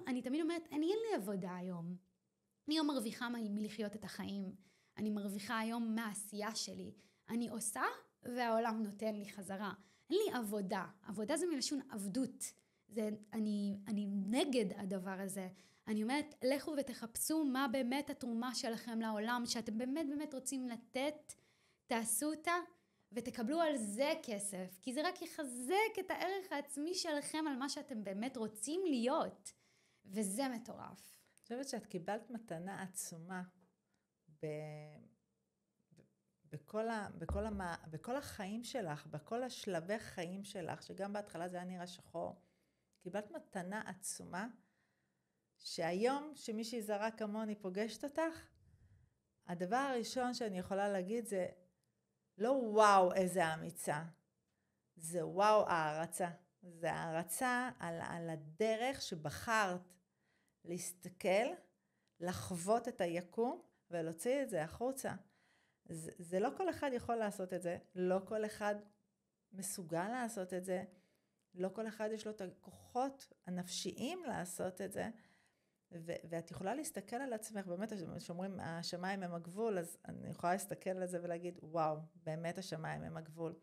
אני תמיד אומרת, אין לי עבודה היום. אני היום מרוויחה מלחיות את החיים. אני מרוויחה היום מהעשייה שלי. אני עושה והעולם נותן לי חזרה. אין לי עבודה. עבודה זה מלשון עבדות. אני נגד הדבר הזה. אני אומרת, לכו ותחפשו מה באמת התרומה שלכם לעולם, שאתם באמת באמת רוצים לתת, תעשו אותה, ותקבלו על זה כסף, כי זה רק יחזק את הערך העצמי שלכם על מה שאתם באמת רוצים להיות, וזה מטורף. אני חושבת שאת קיבלת מתנה עצומה בכל החיים שלך, בכל השלבי חיים שלך, שגם בהתחלה זה היה נראה שחור, קיבלת מתנה עצומה, שהיום שמישהי זרה כמוני פוגשת אותך, הדבר הראשון שאני יכולה להגיד זה, לא וואו איזה אמיצה, זה וואו הערצה. זה הערצה על הדרך שבחרת להסתכל, לחוות את היקום ולהוציא את זה החוצה. זה לא כל אחד יכול לעשות את זה, לא כל אחד מסוגל לעשות את זה, לא כל אחד יש לו את הכוחות הנפשיים לעשות את זה, ואת יכולה להסתכל על עצמך, באמת שאומרים השמיים הם הגבול, אז אני יכולה להסתכל על זה ולהגיד וואו, באמת השמיים הם הגבול.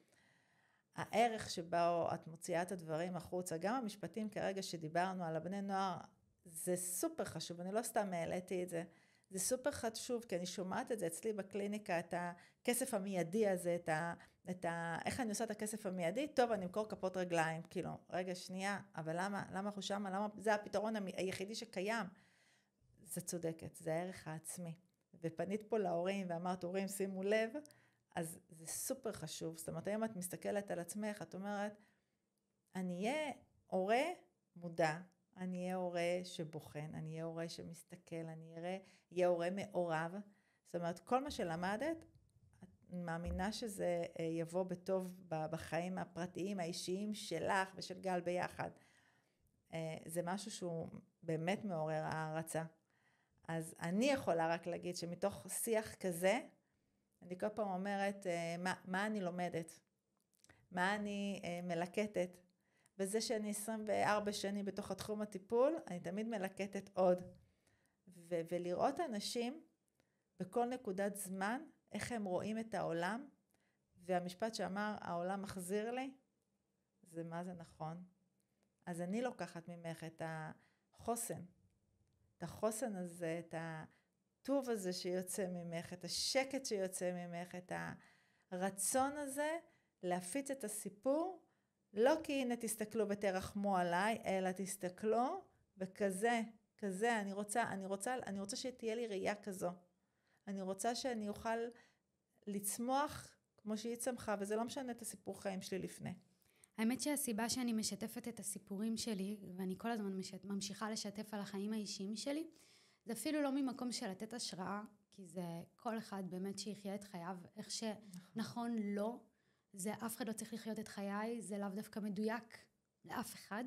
הערך שבו את מוציאה את הדברים החוצה, גם המשפטים כרגע שדיברנו על הבני נוער, זה סופר חשוב, אני לא סתם העליתי את זה, זה סופר חשוב, כי אני שומעת את זה אצלי בקליניקה, את הכסף המיידי הזה, איך אני עושה את הכסף המיידי? טוב, אני אמכור כפות רגליים, כאילו, רגע, שנייה, אבל למה אנחנו שם? למה זה הפתרון היחידי שקיים? זה צודקת, זה הערך העצמי. ופנית פה להורים ואמרת, הורים, שימו לב, אז זה סופר חשוב. זאת אומרת, היום את מסתכלת על עצמך, את אומרת, אני אהיה הורה מודע, אני אהיה הורה שבוחן, אני אהיה הורה שמסתכל, אני אהיה הורה מעורב. זאת אומרת, כל מה שלמדת, אני מאמינה שזה יבוא בטוב בחיים הפרטיים, האישיים שלך ושל גל ביחד. זה משהו שהוא באמת מעורר הערצה. אז אני יכולה רק להגיד שמתוך שיח כזה, אני כל פעם אומרת, מה אני לומדת? מה אני מלקטת? וזה שאני 24 שנים בתוך התחום הטיפול, אני תמיד מלקטת עוד. ולראות אנשים בכל נקודת זמן, איך הם רואים את העולם, והמשפט שאמר, העולם מחזיר לי, זה מה זה נכון. אז אני לוקחת ממך את החוסן, הזה, את הטוב הזה שיוצא ממך, את השקט שיוצא ממך, את הרצון הזה להפיץ את הסיפור, לא כי הנה תסתכלו ותרחמו עליי, אלא תסתכלו וכזה, אני רוצה שתהיה לי ראייה כזו. אני רוצה שאני אוכל לצמוח כמו שהיא צמחה, וזה לא משנה את הסיפור חיים שלי לפני. האמת שהסיבה שאני משתפת את הסיפורים שלי, ואני כל הזמן ממשיכה לשתף על החיים האישיים שלי, זה אפילו לא ממקום של לתת השראה, כי זה כל אחד באמת שיחיה את חייו, איך שנכון לא, זה אף אחד לא צריך לחיות את חיי, זה לאו דווקא מדויק לאף אחד.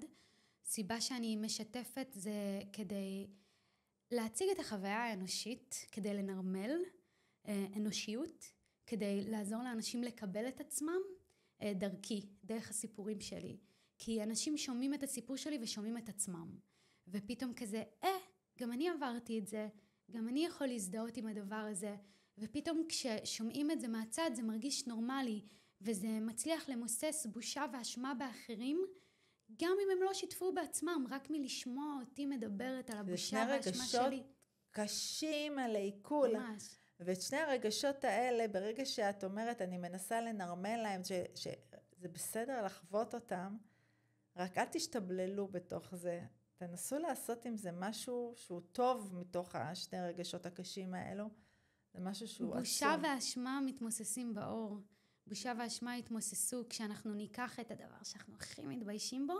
סיבה שאני משתפת זה כדי להציג את החוויה האנושית, כדי לנרמל אנושיות, כדי לעזור לאנשים לקבל את עצמם דרכי, דרך הסיפורים שלי. כי אנשים שומעים את הסיפור שלי ושומעים את עצמם. ופתאום כזה, גם אני עברתי את זה, גם אני יכול להזדהות עם הדבר הזה. ופתאום כששומעים את זה מהצד זה מרגיש נורמלי, וזה מצליח למוסס בושה ואשמה באחרים, גם אם הם לא שיתפו בעצמם, רק מלשמוע אותי מדברת על הבושה והאשמה שלי. זה שני רגשות קשים על העיכול. ממש. ואת שני הרגשות האלה, ברגע שאת אומרת, אני מנסה לנרמל להם, שזה בסדר לחוות אותם, רק אל תשתבללו בתוך זה. תנסו לעשות עם זה משהו שהוא טוב מתוך השני הרגשות הקשים האלו. זה משהו שהוא עצום. בושה ואשמה מתמוססים באור. בושה ואשמה יתמוססו כשאנחנו ניקח את הדבר שאנחנו הכי מתביישים בו,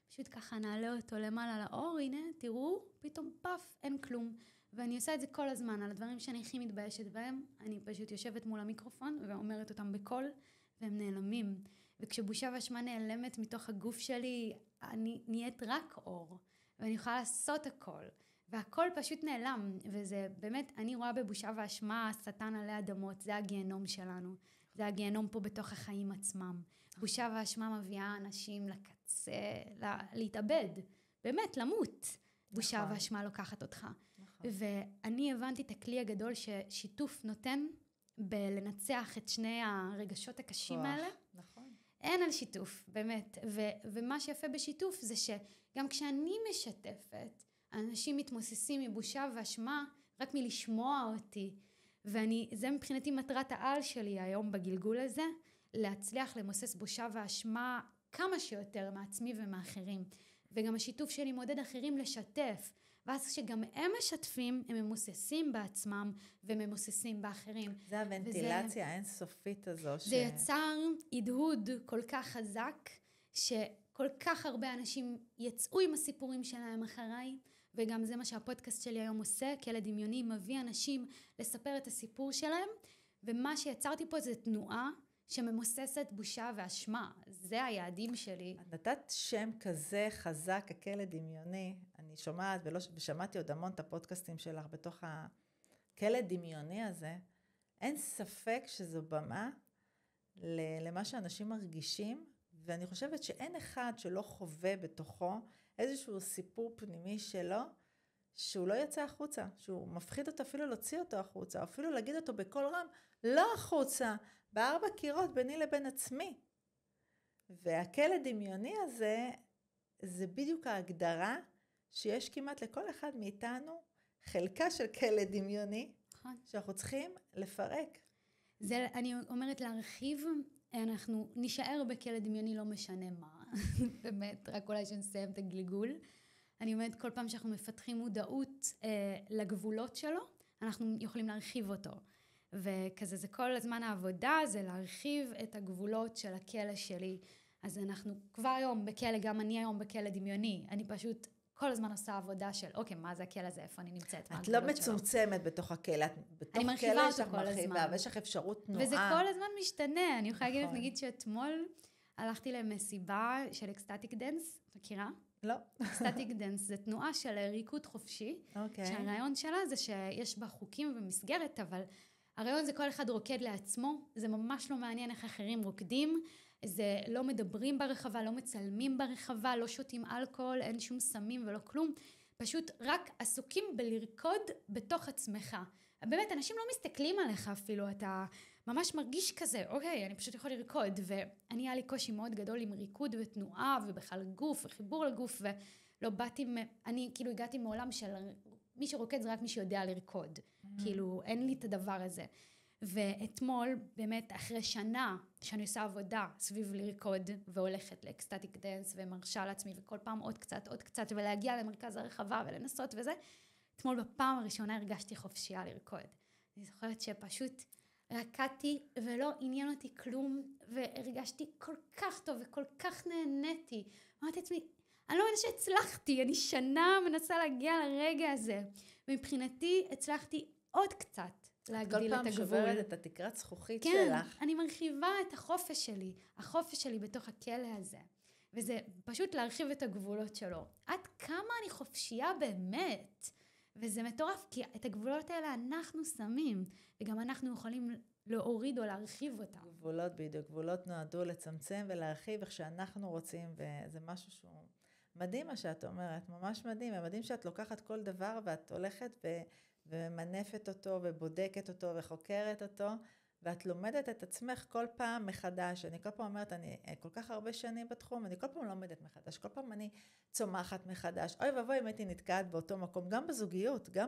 פשוט ככה נעלה אותו למעלה לאור, הנה, תראו, פתאום פף, אין כלום. ואני עושה את זה כל הזמן, על הדברים שאני הכי מתביישת בהם, אני פשוט יושבת מול המיקרופון ואומרת אותם בקול, והם נעלמים. וכשבושה ואשמה נעלמת מתוך הגוף שלי, אני נהיית רק אור, ואני יכולה לעשות הכל. והכל פשוט נעלם, וזה באמת, אני רואה בבושה ואשמה, השטן עלי אדמות, זה הגיהנום שלנו. זה הגיהנום פה בתוך החיים עצמם. בושה ואשמה מביאה אנשים לקצה, להתאבד, באמת, למות. בושה ואשמה לוקחת אותך. ואני הבנתי את הכלי הגדול ששיתוף נותן בלנצח את שני הרגשות הקשים האלה. נכון. אין על שיתוף, באמת. ומה שיפה בשיתוף זה שגם כשאני משתפת, אנשים מתמוססים מבושה ואשמה רק מלשמוע אותי. זה מבחינתי מטרת העל שלי היום בגלגול הזה, להצליח למוסס בושה ואשמה כמה שיותר מעצמי ומאחרים. וגם השיתוף שלי מעודד אחרים לשתף. ואז שגם הם משתפים, הם ממוססים בעצמם וממוססים באחרים. זה הוונטילציה האינסופית הזו. זה יצר הדהוד כל כך חזק, שכל כך הרבה אנשים יצאו עם הסיפורים שלהם אחריי, וגם זה מה שהפודקאסט שלי היום עושה, כלא דמיוני מביא אנשים לספר את הסיפור שלהם, ומה שיצרתי פה זה תנועה שממוססת בושה ואשמה. זה היעדים שלי. את נתת שם כזה חזק, הכלא דמיוני. אני שומעת ושמעתי עוד המון את הפודקאסטים שלך בתוך הכלא דמיוני הזה. אין ספק שזו במה למה שאנשים מרגישים, ואני חושבת שאין אחד שלא חווה בתוכו איזשהו סיפור פנימי שלו, שהוא לא יצא החוצה, שהוא מפחיד אותו אפילו להוציא אותו החוצה, או אפילו להגיד אותו בקול רם, לא החוצה, בארבע קירות ביני לבין עצמי. והכלא דמיוני הזה, זה בדיוק ההגדרה שיש כמעט לכל אחד מאיתנו, חלקה של כלא דמיוני, שאנחנו צריכים לפרק. זה, אני אומרת להרחיב, אנחנו נשאר בכלא דמיוני לא משנה מה, באמת, רק אולי שנסיים את הגלגול. אני אומרת, כל פעם שאנחנו מפתחים מודעות לגבולות שלו, אנחנו יכולים להרחיב אותו. וכזה זה כל הזמן העבודה, זה להרחיב את הגבולות של הכלא שלי. אז אנחנו כבר היום בכלא, גם אני היום בכלא דמיוני. אני פשוט כל הזמן עושה עבודה של, אוקיי, מה זה הכלא הזה? איפה אני נמצאת? את לא מצומצמת בתוך הכלא, את בתוך כלא שלך מרחיבה, ויש לך אפשרות תנועה. וזה כל הזמן משתנה. אני יכולה להגיד, נגיד שאתמול הלכתי למסיבה של אקסטטיק דנס, מכירה? לא. אקסטטיק דנס זה תנועה של ריקוד חופשי, שהרעיון שלה זה שיש בה חוקים ומסגרת, אבל הרעיון זה כל אחד רוקד לעצמו, זה ממש לא מעניין איך אחרים רוקדים, זה לא מדברים ברחבה, לא מצלמים ברחבה, לא שותים אלכוהול, אין שום סמים ולא כלום, פשוט רק עסוקים בלרקוד בתוך עצמך. באמת, אנשים לא מסתכלים עליך אפילו, אתה ממש מרגיש כזה, אוקיי, אני פשוט יכול לרקוד, ואני היה לי קושי מאוד גדול עם ריקוד ותנועה, ובכלל גוף, וחיבור לגוף, ולא באתי, אני כאילו הגעתי מעולם של מי שרוקד זה רק מי שיודע לרקוד, כאילו אין לי את הדבר הזה. ואתמול, באמת, אחרי שנה שאני עושה עבודה סביב לרקוד, והולכת לאקסטטיק דנס, ומרשה לעצמי, וכל פעם עוד קצת, ולהגיע למרכז הרחבה ולנסות וזה, אתמול בפעם הראשונה הרגשתי חופשייה לרקוד. אני זוכרת שפשוט רקדתי ולא עניין אותי כלום, והרגשתי כל כך טוב וכל כך נהניתי. אמרתי לעצמי, אני לא מנסה שהצלחתי, אני שנה מנסה להגיע לרגע הזה. ומבחינתי הצלחתי עוד קצת להגדיל את הגבול. כל פעם שוברת את התקרת זכוכית שלך. כן, אני מרחיבה את החופש שלי בתוך הכלא הזה. וזה פשוט להרחיב את הגבולות שלו. עד כמה אני חופשייה באמת. וזה מטורף, כי את הגבולות האלה אנחנו שמים, וגם אנחנו יכולים להוריד או להרחיב אותם. גבולות בדיוק, גבולות נועדו לצמצם ולהרחיב איך שאנחנו רוצים, וזה משהו שהוא מדהים מה שאת אומרת, ממש מדהים, ומדהים שאת לוקחת כל דבר ואת הולכת ומנפת אותו ובודקת אותו וחוקרת אותו, ואת לומדת את עצמך כל פעם מחדש. אני כל פעם אומרת, אני כל כך הרבה שנים בתחום, אני כל פעם לומדת מחדש, כל פעם אני צומחת מחדש. אוי ובואי אם הייתי נתקעת באותו מקום, גם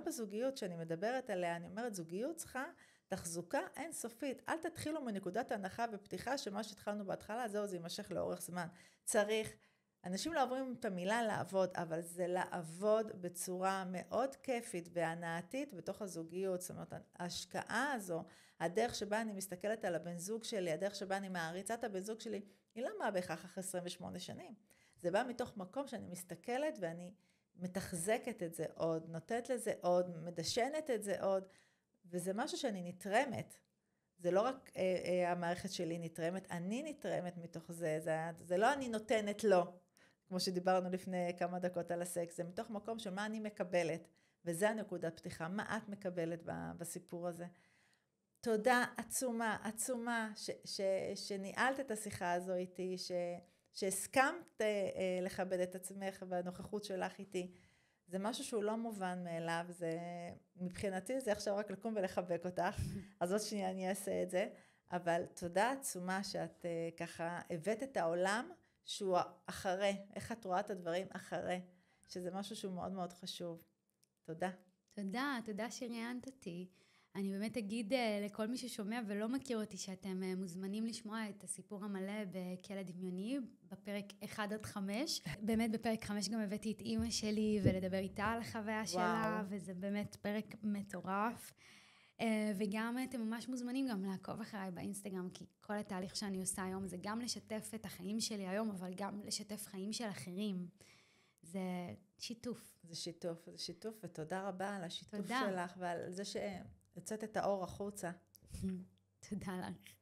בזוגיות שאני מדברת עליה, אני אומרת, זוגיות צריכה תחזוקה אינסופית. אל תתחילו מנקודת הנחה ופתיחה שמה שהתחלנו בהתחלה, זהו, זה יימשך לאורך זמן. צריך, אנשים לא עוברים את המילה לעבוד, אבל זה לעבוד בצורה מאוד כיפית והנאתית בתוך הזוגיות. זאת אומרת, ההשקעה הזו, הדרך שבה אני מסתכלת על הבן זוג שלי, הדרך שבה אני מעריצה את הבן זוג שלי, היא לא באה בהכרח אחרי 28 שנים. זה בא מתוך מקום שאני מסתכלת ואני מתחזקת את זה עוד, נותנת לזה עוד, מדשנת את זה עוד, וזה משהו שאני נתרמת. זה לא רק המערכת שלי נתרמת, אני נתרמת מתוך זה, זה לא אני נותנת לו, כמו שדיברנו לפני כמה דקות על הסקס, זה מתוך מקום של מה אני מקבלת, וזה הנקודת פתיחה, מה את מקבלת בסיפור הזה. תודה עצומה, עצומה, שניהלת את השיחה הזו איתי, שהסכמת לכבד את עצמך והנוכחות שלך איתי. זה משהו שהוא לא מובן מאליו, מבחינתי זה עכשיו רק לקום ולחבק אותך, אז עוד שנייה אני אעשה את זה, אבל תודה עצומה שאת ככה הבאת את העולם שהוא אחרי, איך את רואה את הדברים אחרי, שזה משהו שהוא מאוד מאוד חשוב. תודה. תודה שראיינת אותי. אני באמת אגיד לכל מי ששומע ולא מכיר אותי שאתם מוזמנים לשמוע את הסיפור המלא בכלא דמיוני בפרק 1-5. באמת בפרק 5 גם הבאתי את אימא שלי ולדבר איתה על החוויה שלה, וזה באמת פרק מטורף. וגם אתם ממש מוזמנים גם לעקוב אחריי באינסטגרם, כי כל התהליך שאני עושה היום זה גם לשתף את החיים שלי היום, אבל גם לשתף חיים של אחרים. זה שיתוף. זה שיתוף, ותודה רבה על השיתוף שלך ועל זה שיוצאת את האור החוצה. תודה לך.